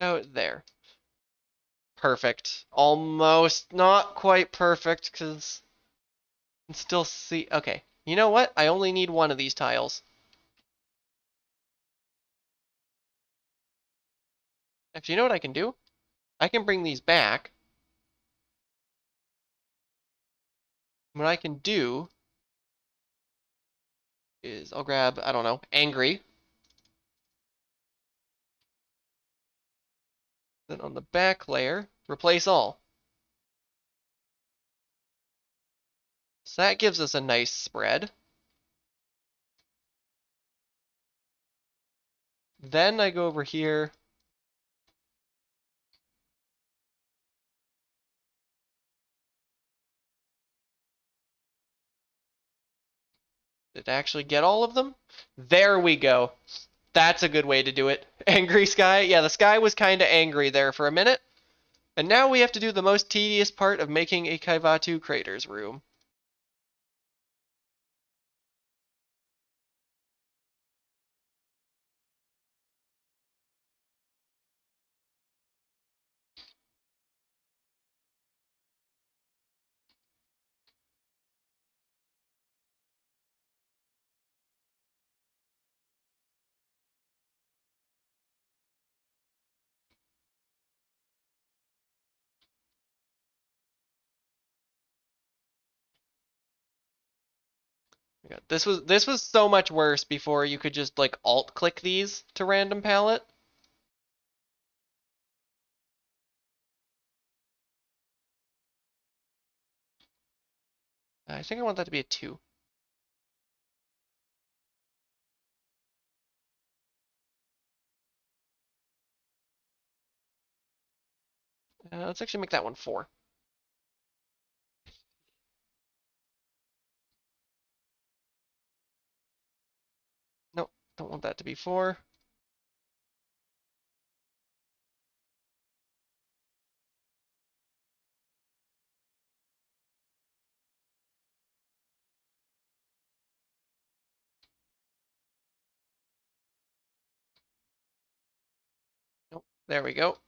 Out there. Perfect. Almost not quite perfect because I can still see. Okay. You know what? I only need one of these tiles. Actually, you know what I can do? I can bring these back. What I can do is I'll grab, I don't know, angry. Then on the back layer, replace all. So that gives us a nice spread. Then I go over here. Did it actually get all of them? There we go. That's a good way to do it. Angry sky. Yeah, the sky was kind of angry there for a minute. And now we have to do the most tedious part of making a Caivatu craters room. This was so much worse before you could just like alt click these to random palette. I think I want that to be a 2. Let's actually make that one 4. Nope, don't want that to be 4. Nope, there we go.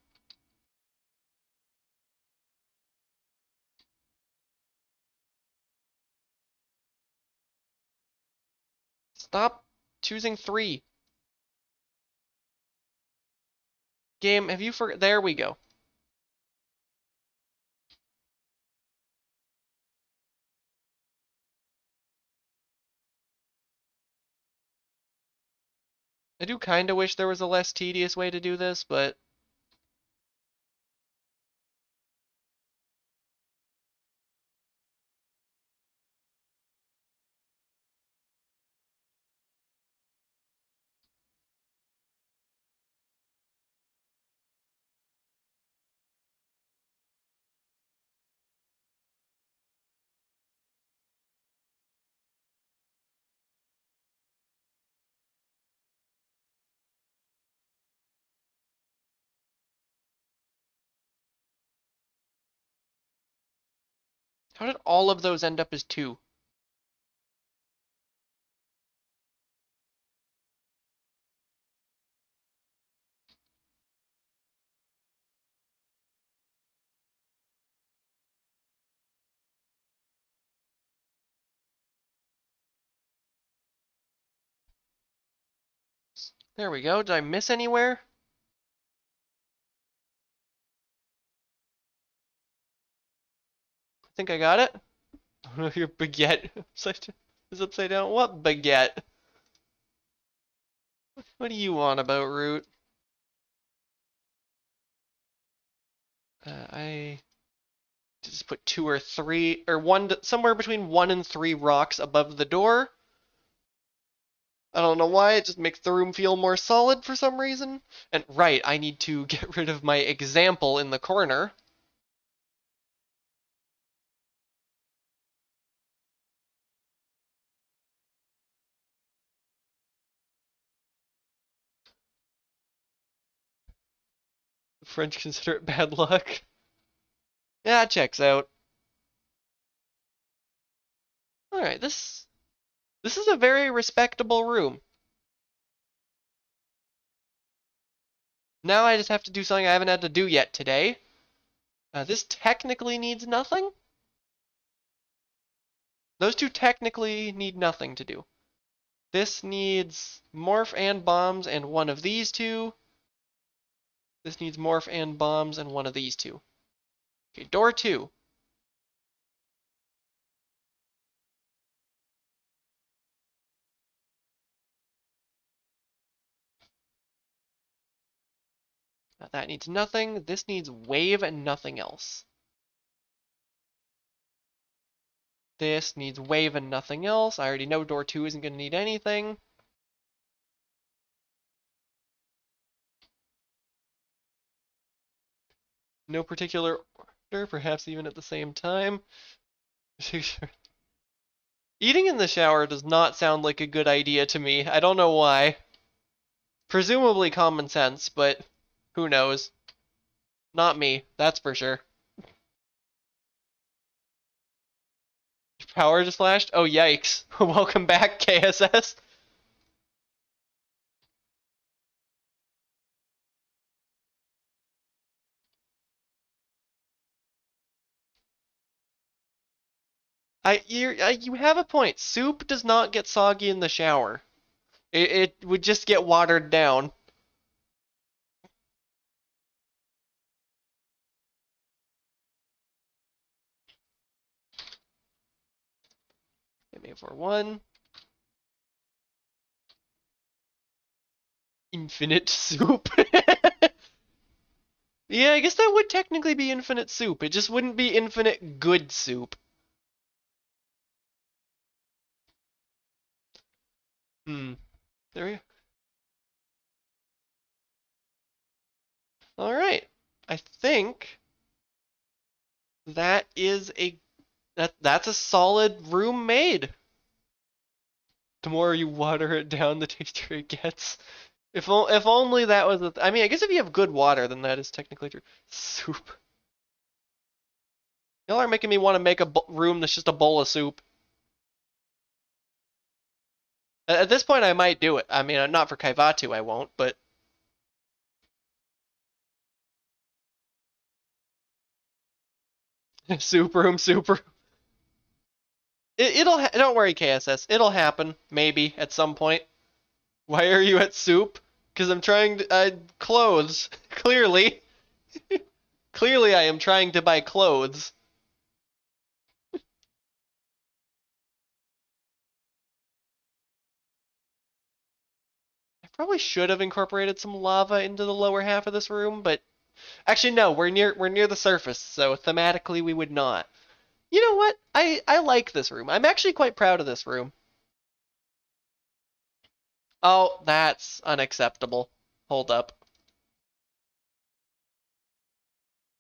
Stop choosing 3. Game, have you for there we go. I do kind of wish there was a less tedious way to do this, but how did all of those end up as 2? There we go. Did I miss anywhere? I think I got it. Oh, your baguette is upside down. What baguette? What do you want about root? I just put 2 or 3 or somewhere between 1 and 3 rocks above the door. I don't know why, it just makes the room feel more solid for some reason. And right, I need to get rid of my example in the corner. The French consider it bad luck. Yeah, checks out. Alright, this is a very respectable room. Now I just have to do something I haven't had to do yet today. This technically needs nothing. Those two technically need nothing to do. This needs morph and bombs and one of these two. This needs morph and bombs and one of these two. Okay, door 2. That needs nothing. This needs wave and nothing else. This needs wave and nothing else. I already know door 2 isn't going to need anything. No particular order, perhaps even at the same time. Eating in the shower does not sound like a good idea to me. I don't know why. Presumably common sense, but who knows? Not me, that's for sure. Power just flashed? Oh, yikes. Welcome back, KSS. You have a point. Soup does not get soggy in the shower. It would just get watered down. Give me for 1. Infinite soup. Yeah, I guess that would technically be infinite soup. It just wouldn't be infinite good soup. There we go. Alright. I think that is that's a solid room made. The more you water it down, the tastier it gets. If only that was I mean, I guess if you have good water, then that is technically true. Soup. Y'all are making me want to make a room that's just a bowl of soup. At this point, I might do it. I mean, not for Caivatu, I won't, but... soup room, soup room. Don't worry, KSS. It'll happen, maybe, at some point. Why are you at soup? Because I'm trying to... clothes. Clearly. Clearly I am trying to buy clothes. I probably should have incorporated some lava into the lower half of this room, but... Actually, no, we're near the surface, so thematically we would not. You know what? I like this room. I'm actually quite proud of this room. Oh, that's unacceptable. Hold up.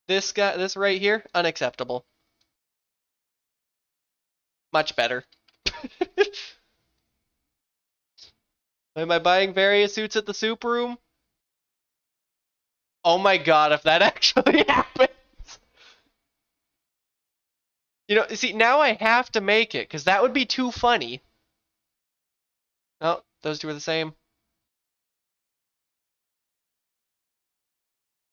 This right here, unacceptable. Much better. Am I buying various suits at the soup room? Oh my god, if that actually happens. You know, see, now I have to make it, because that would be too funny. Oh, those two are the same.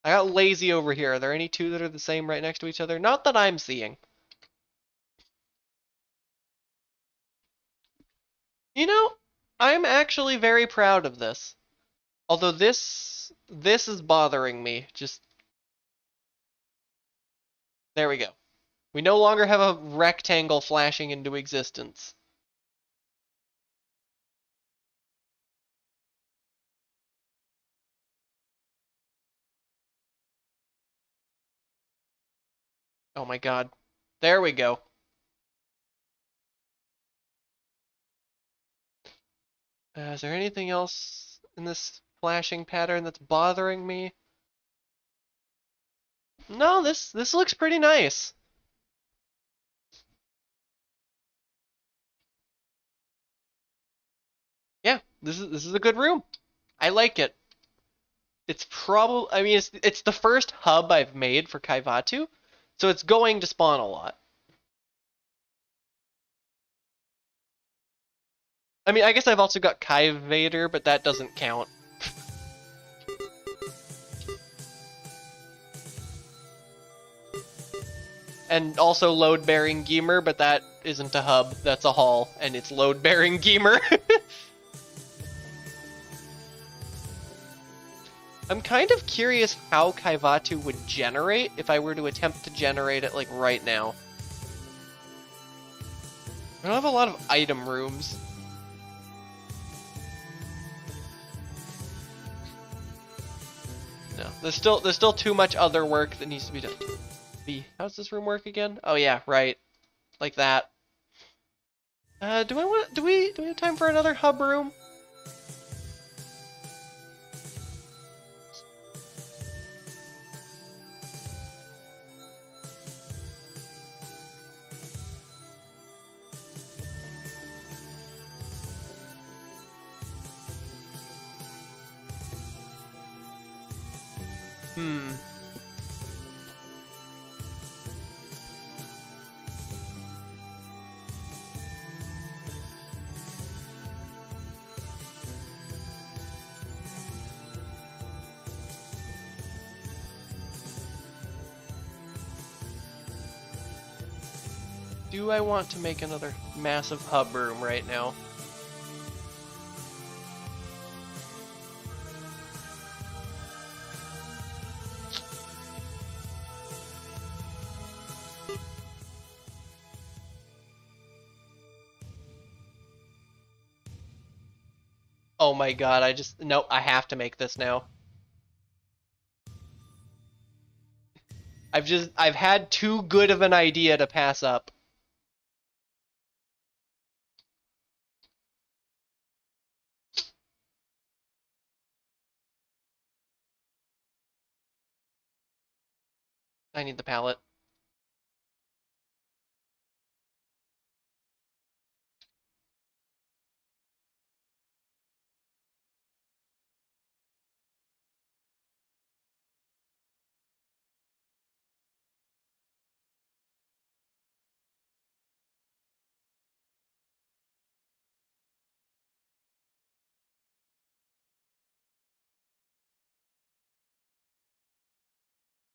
I got lazy over here. Are there any two that are the same right next to each other? Not that I'm seeing. You know, I'm actually very proud of this. Although this is bothering me. Just... There we go. We no longer have a rectangle flashing into existence. Oh my god. There we go. Is there anything else in this flashing pattern that's bothering me? No, this looks pretty nice. Yeah, this is a good room. I like it. It's probably, I mean, it's the first hub I've made for Caivatu, so it's going to spawn a lot. I mean, I guess I've also got Caivatu, but that doesn't count. And also load-bearing Geemer, but that isn't a hub, that's a hall, and it's load-bearing Geemer. I'm kind of curious how Caivatu would generate if I were to attempt to generate it, like, right now. I don't have a lot of item rooms. No, there's still too much other work that needs to be done. How's this room work again? Oh yeah, right, like that. Do we have time for another hub room? Hmm. Do I want to make another massive hub room right now? Oh my god, nope, I have to make this now. I've had too good of an idea to pass up. I need the pallet.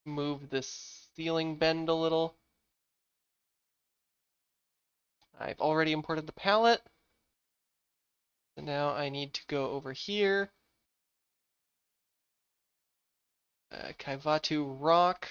Move this ceiling bend a little. I've already imported the pallet. So now I need to go over here. Caivatu rock.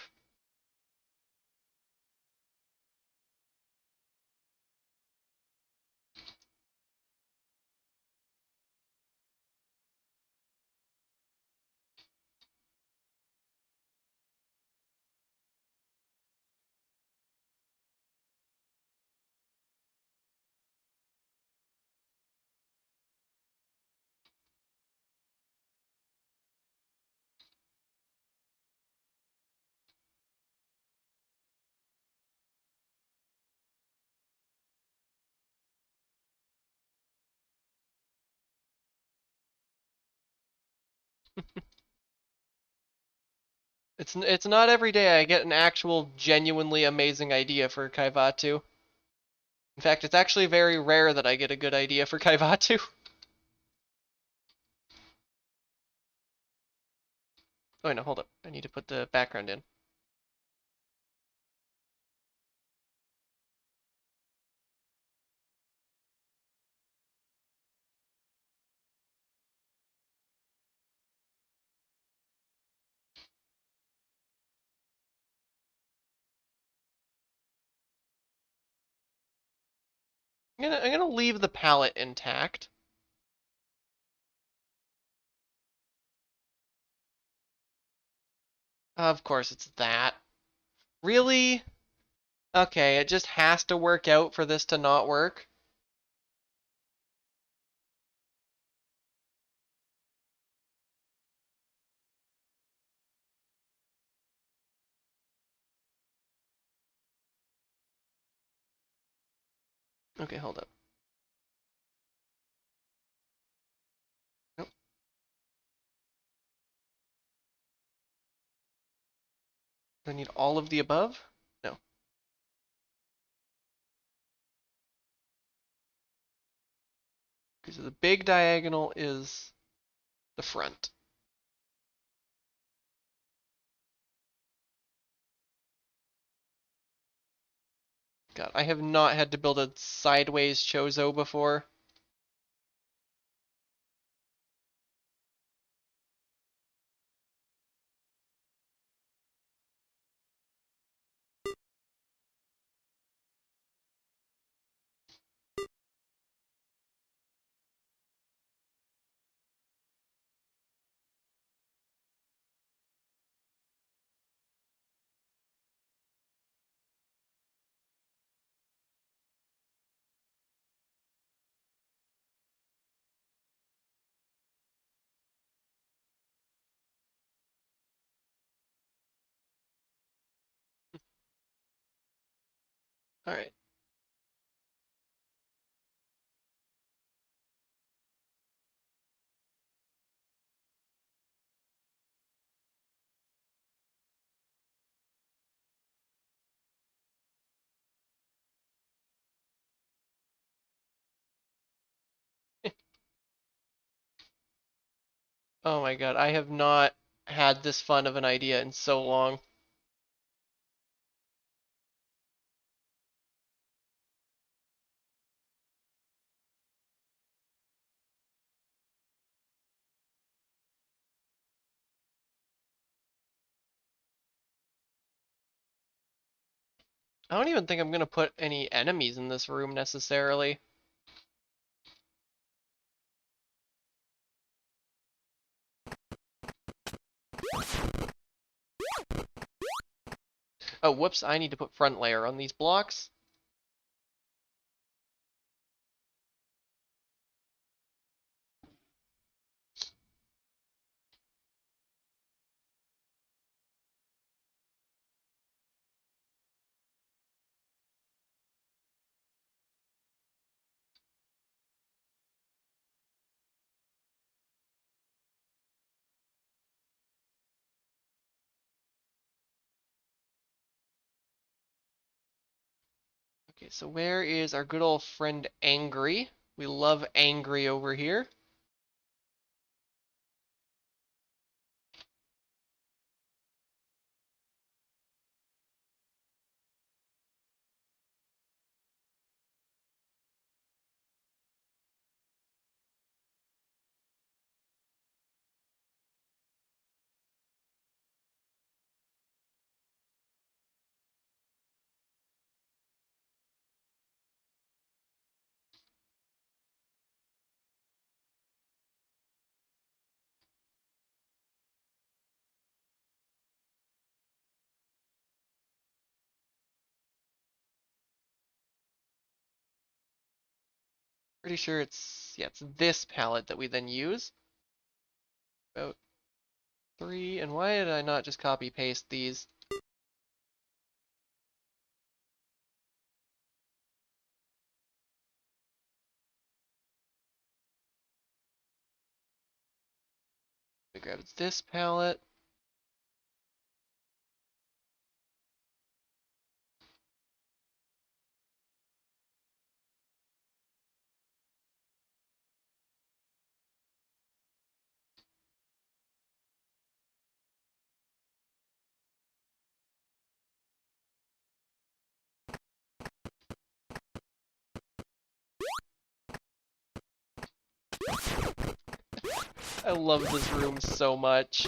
It's not every day I get an actual genuinely amazing idea for Caivatu. In fact, it's actually very rare that I get a good idea for Caivatu. Oh wait, no, hold up. I need to put the background in. I'm gonna leave the palette intact. Of course it's that. Really? Okay, it just has to work out for this to not work. Okay, hold up. Nope. Do I need all of the above? No. Because the big diagonal is the front. God, I have not had to build a sideways chozo before. Alright. Oh my god, I have not had this fun of an idea in so long. I don't even think I'm gonna put any enemies in this room necessarily. Oh, whoops, I need to put front layer on these blocks. Okay, so where is our good old friend Angry? We love Angry over here. Pretty sure it's this palette that we then use. About 3, and why did I not just copy paste these? I grab this palette. I love this room so much.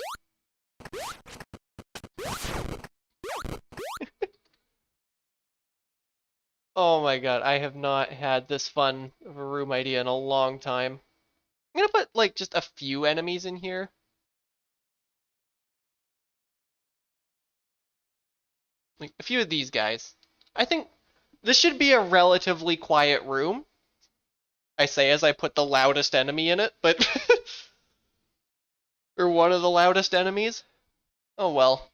Oh my god, I have not had this fun of a room idea in a long time. I'm gonna put like just a few enemies in here. Like a few of these guys. I think this should be a relatively quiet room. I say as I put the loudest enemy in it, but or one of the loudest enemies. Oh well.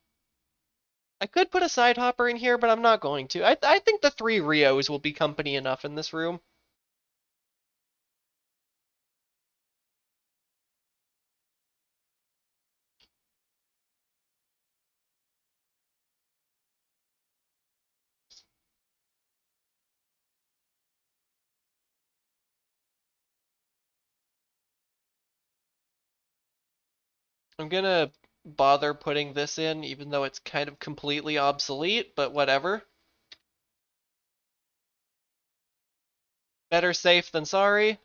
I could put a side hopper in here, but I'm not going to. I think the 3 Rios will be company enough in this room. I'm gonna bother putting this in, even though it's kind of completely obsolete, but whatever. Better safe than sorry.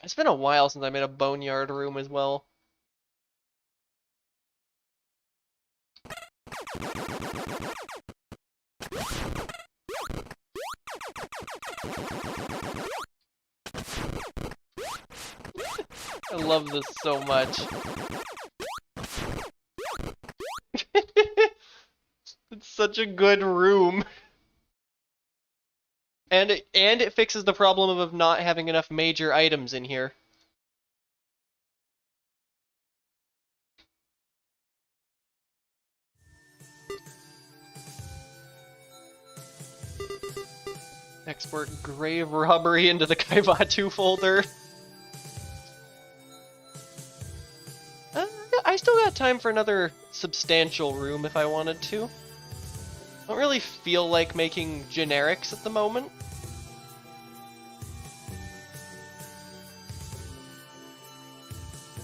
It's been a while since I made a boneyard room as well. I love this so much. It's such a good room. And it fixes the problem of not having enough major items in here. Export grave robbery into the Caivatu folder. I still got time for another substantial room if I wanted to. I don't really feel like making generics at the moment.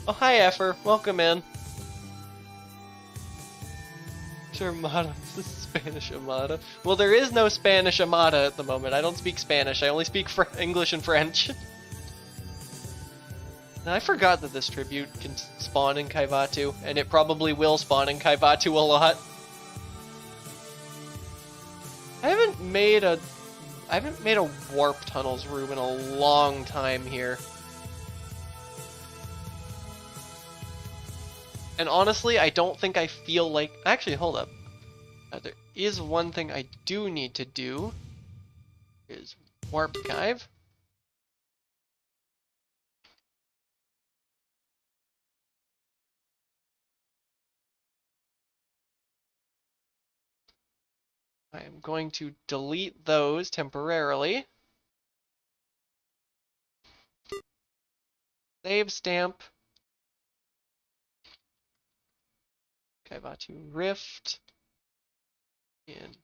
Oh, hi, Effer. Welcome in. Armada. This is Spanish Armada. Well, there is no Spanish Armada at the moment. I don't speak Spanish. I only speak English and French. Now, I forgot that this tribute can spawn in Caivatu, and it probably will spawn in Caivatu a lot. I haven't made a warp tunnels room in a long time here. And honestly, I don't think I feel like... Actually, hold up. There is one thing I do need to do. Is warp Caiv. I am going to delete those temporarily. Save stamp. Caivatu Rift. In.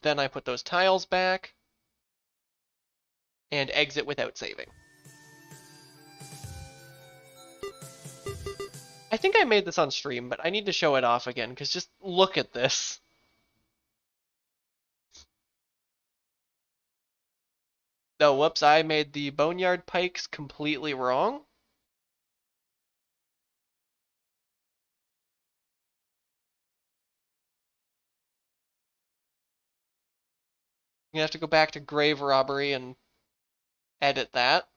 Then I put those tiles back. And exit without saving. I think I made this on stream, but I need to show it off again, because just look at this. No, whoops, I made the boneyard pikes completely wrong. You have to go back to grave robbery and edit that.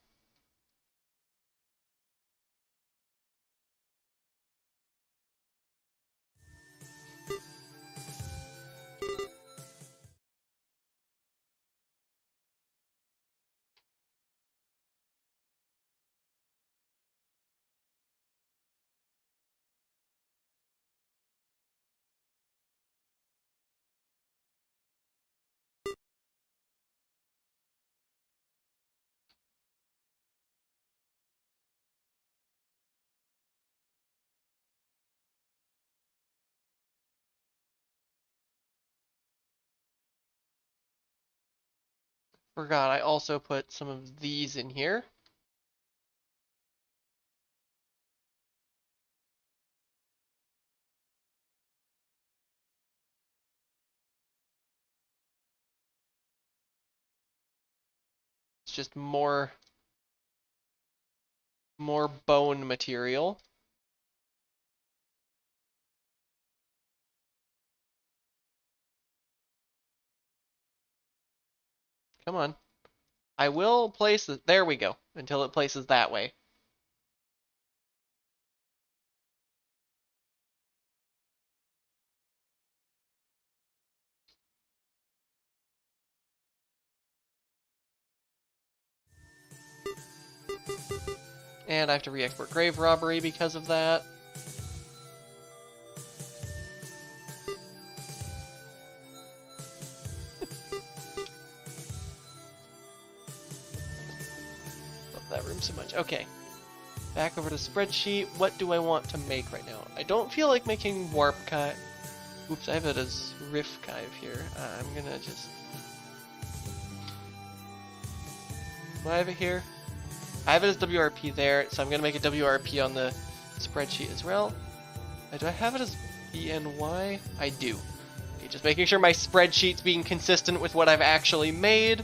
Forgot, I also put some of these in here. It's just more bone material. Come on. I will place it. There we go. Until it places that way. And I have to re-export grave robbery because of that. Love that room so much. Okay. Back over to spreadsheet. What do I want to make right now? I don't feel like making warp Caiv. Oops, I have it as riff Caiv here. I'm gonna just... Do I have it here? I have it as WRP there, so I'm gonna make a WRP on the spreadsheet as well. Do I have it as BNY? I do. Okay, just making sure my spreadsheet's being consistent with what I've actually made.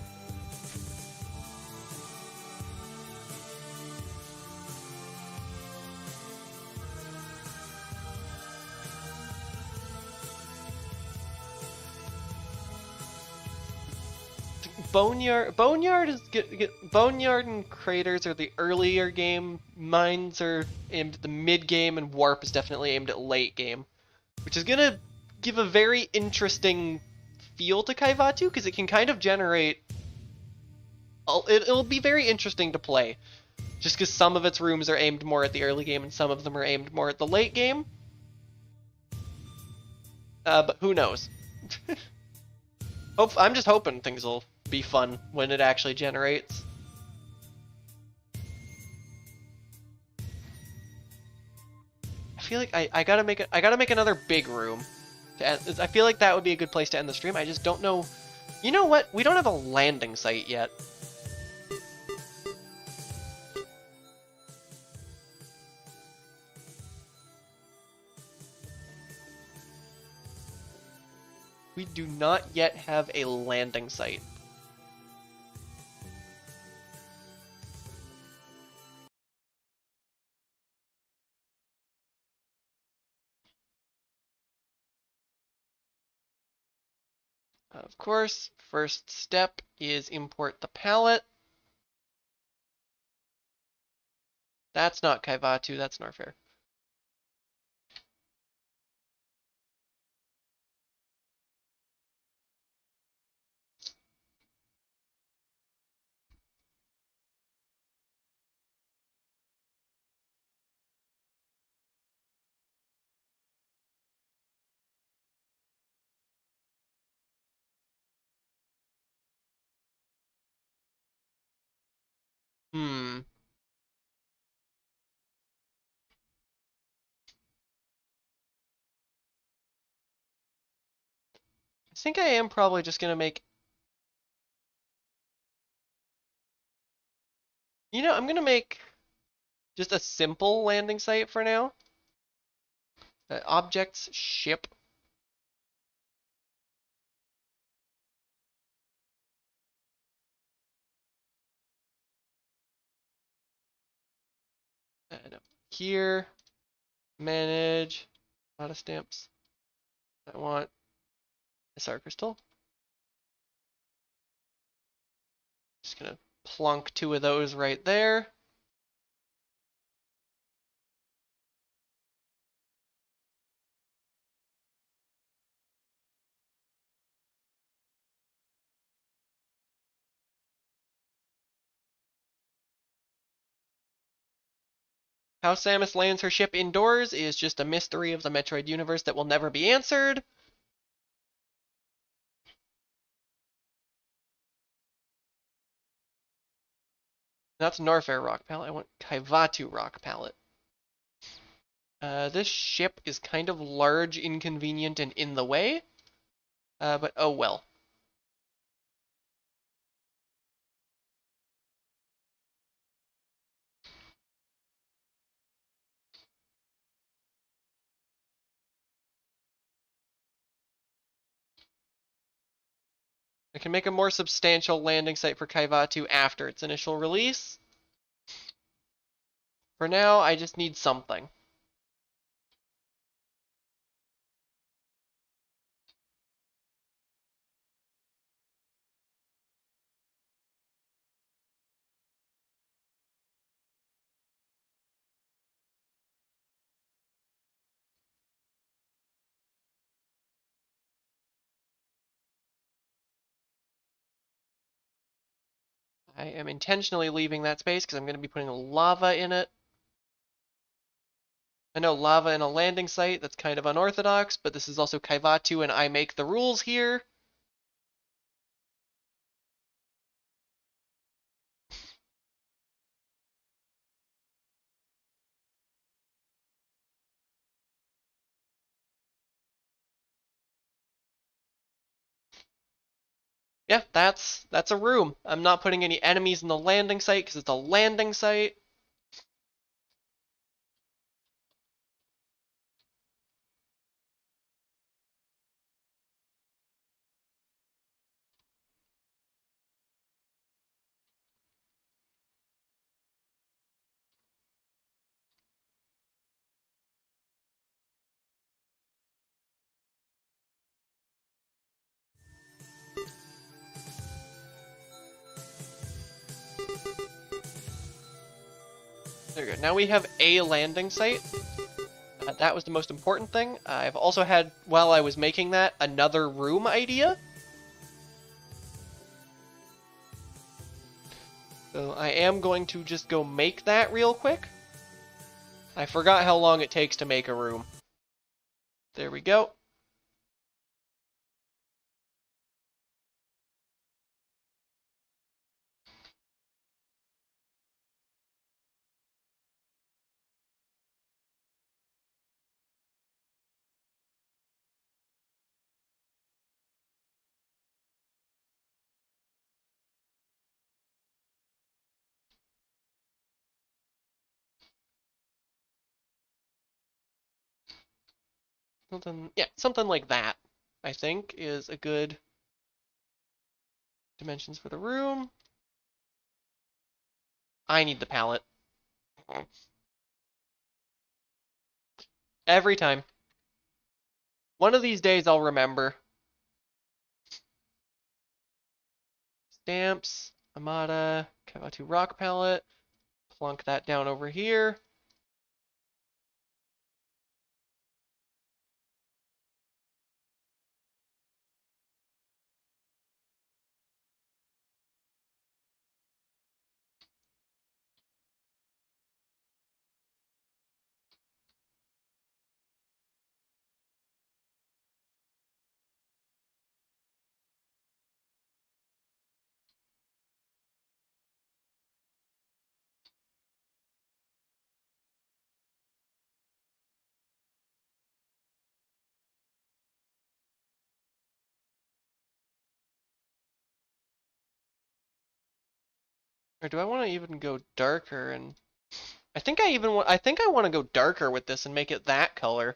Boneyard is Boneyard and Craters are the earlier game. Mines are aimed at the mid game, and Warp is definitely aimed at late game, which is gonna give a very interesting feel to Caivatu because it can kind of generate. It'll be very interesting to play, just because some of its rooms are aimed more at the early game and some of them are aimed more at the late game. But who knows? I'm just hoping things will be fun when it actually generates. I feel like I gotta make another big room. I feel like that would be a good place to end the stream. I just don't know. You know what? We don't have a landing site yet. We do not yet have a landing site. Of course, first step is import the palette. That's not Caivatu, that's Norfair. Hmm. I think I am probably just gonna make. I'm gonna make just a simple landing site for now. Objects ship. And up here, manage. A lot of stamps. I want a SR crystal. Just gonna plunk 2 of those right there. How Samus lands her ship indoors is just a mystery of the Metroid universe that will never be answered. That's Norfair rock palette. I want Caivatu rock palette. This ship is kind of large, inconvenient, and in the way. But oh well. I can make a more substantial landing site for Caivatu after its initial release. For now, I just need something. I am intentionally leaving that space because I'm going to be putting lava in it. I know lava in a landing site, that's kind of unorthodox, but this is also Caivatu and I make the rules here. Yeah, that's a room. I'm not putting any enemies in the landing site because it's a landing site. There we go. Now we have a landing site. That was the most important thing. I've also had, while I was making that, another room idea. So I am going to just go make that real quick. I forgot how long it takes to make a room. There we go. Something like that, I think, is a good dimensions for the room. I need the palette. Every time. One of these days I'll remember. Stamps, Amada, Caivatu rock palette. Plunk that down over here. Or do I want to even go darker and I think I want to go darker with this and make it that color.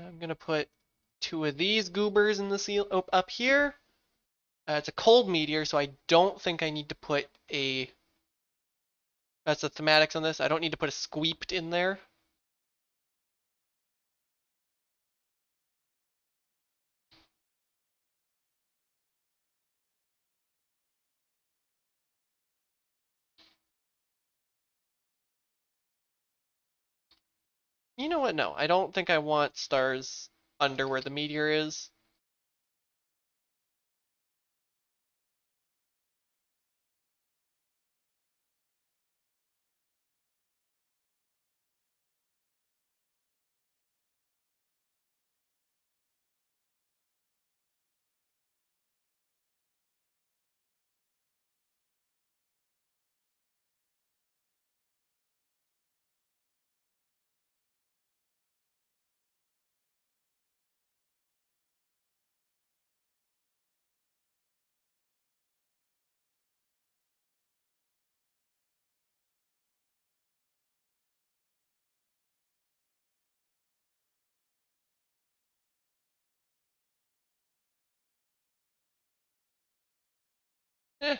I'm gonna put two of these goobers in the seal up here. It's a cold meteor, so I don't think I need to put a. That's the thematics on this. I don't need to put a squeeped in there. You know what? No, I don't think I want stars under where the meteor is.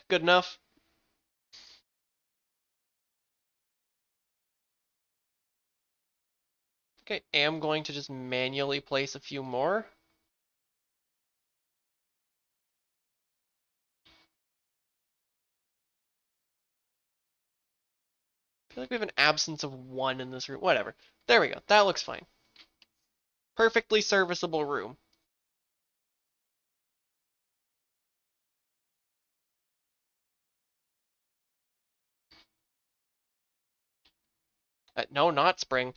Good enough. Okay, am going to just manually place a few more. I feel like we have an absence of one in this room. Whatever. There we go. That looks fine. Perfectly serviceable room. No, not spring.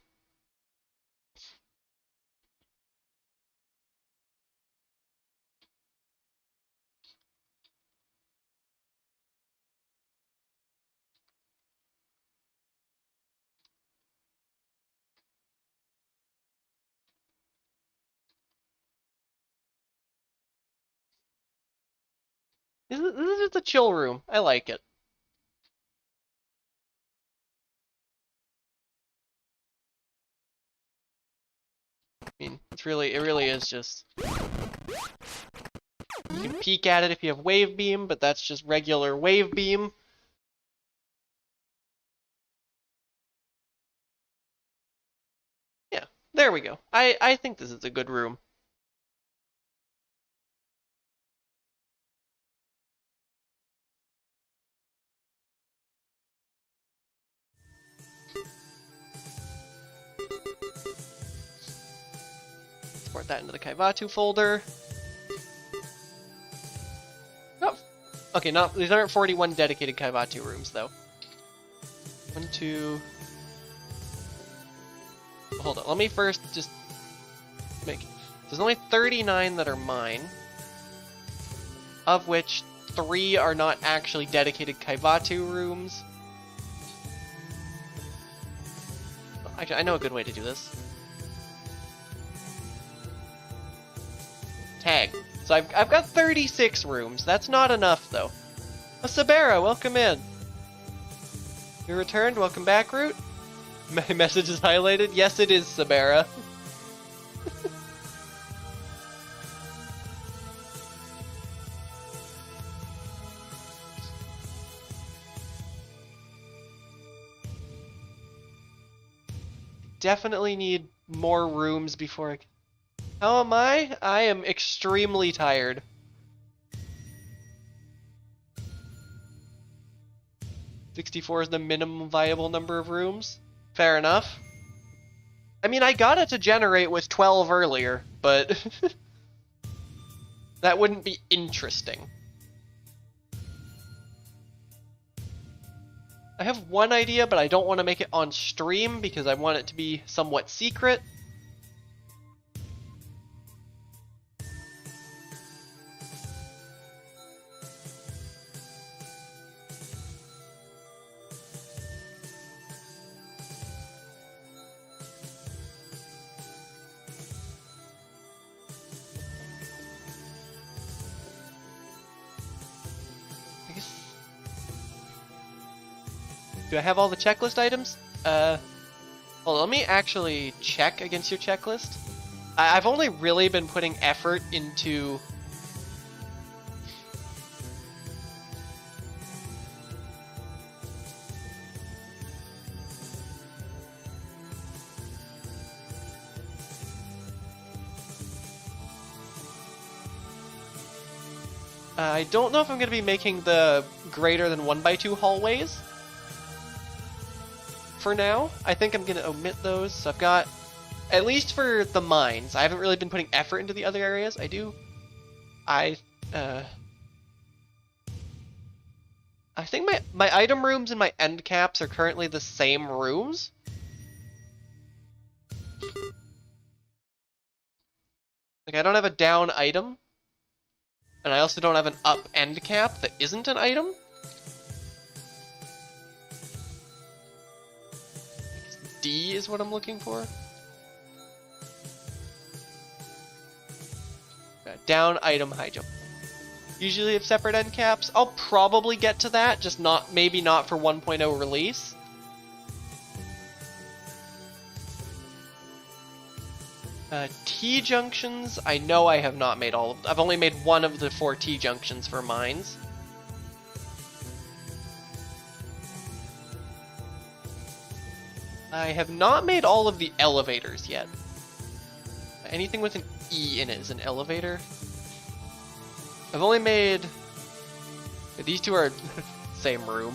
This is just a chill room. I like it. It really is just... You can peek at it if you have wave beam, but that's just regular wave beam. Yeah, there we go. I think this is a good room. Export that into the Caivatu folder. Oh, okay, these aren't 41 dedicated Caivatu rooms, though. 1, 2... Hold on, let me first just make... There's only 39 that are mine, of which 3 are not actually dedicated Caivatu rooms. Actually, I know a good way to do this. Tag. So I've got 36 rooms. That's not enough, though. Oh, Sabera, welcome in. You returned. Welcome back, Root. My message is highlighted. Yes, it is, Sabera. Definitely need more rooms before I... How am I? I am extremely tired. $64 is the minimum viable number of rooms. Fair enough. I mean, I got it to generate with 12 earlier, but that wouldn't be interesting. I have one idea, but I don't want to make it on stream because I want it to be somewhat secret. Do I have all the checklist items? Hold on, let me actually check against your checklist. I've only really been putting effort into... I don't know if I'm going to be making the greater than 1x2 hallways. For now, I think I'm going to omit those. So I've got, at least for the mines, I haven't really been putting effort into the other areas. I think my item rooms and my end caps are currently the same rooms. Like, I don't have a down item. And I also don't have an up end cap that isn't an item. D is what I'm looking for. Down item high jump. Usually have separate end caps. I'll probably get to that, just maybe not for 1.0 release. T junctions, I know I have not made all of them. I've only made one of the 4 T junctions for mines. I have not made all of the elevators yet. Anything with an E in it is an elevator. I've only made... These two are same room.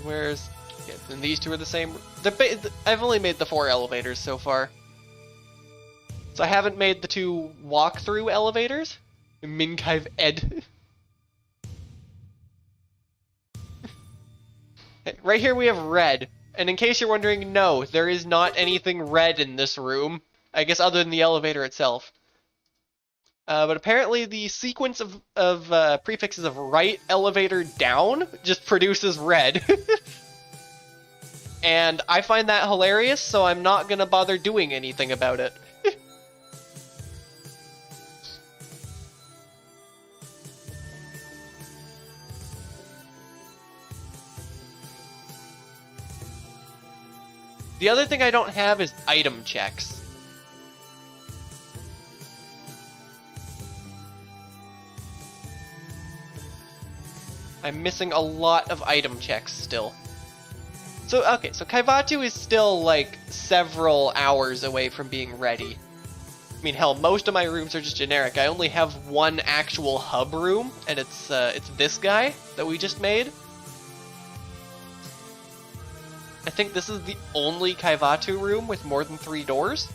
Where's... Yeah, and these two are the same... I've only made the 4 elevators so far. So I haven't made the 2 walk-through elevators. Minkaiv Ed. Right here we have red, and in case you're wondering, no, there is not anything red in this room, I guess other than the elevator itself. But apparently the sequence of prefixes of right elevator down just produces red. And I find that hilarious, so I'm not gonna bother doing anything about it. The other thing I don't have is item checks. I'm missing a lot of item checks still. So, okay, so Caivatu is still, like, several hours away from being ready. I mean, hell, most of my rooms are just generic. I only have one actual hub room, and it's this guy that we just made. I think this is the only Caivatu room with more than 3 doors.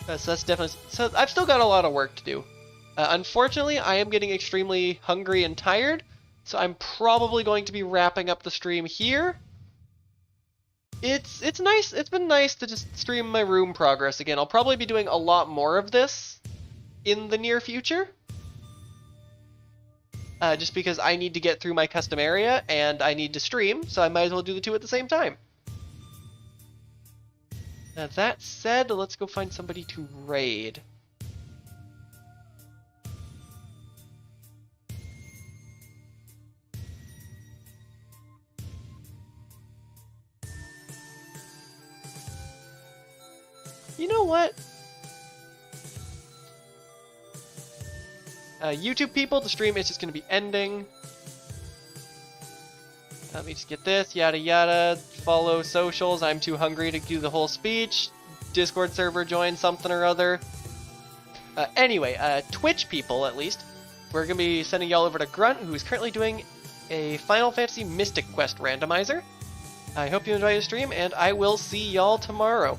So that's definitely... So I've still got a lot of work to do. Unfortunately, I am getting extremely hungry and tired, so I'm probably going to be wrapping up the stream here. It's nice. It's been nice to just stream my room progress again. I'll probably be doing a lot more of this in the near future. Just because I need to get through my custom area and I need to stream, so I might as well do the two at the same time. That said, let's go find somebody to raid. You know what? YouTube people, the stream is just going to be ending. Let me just get this, yada yada. Follow socials, I'm too hungry to do the whole speech. Discord server join, something or other. Anyway, Twitch people at least. We're going to be sending y'all over to Grunt, who is currently doing a Final Fantasy Mystic Quest randomizer. I hope you enjoy the stream, and I will see y'all tomorrow.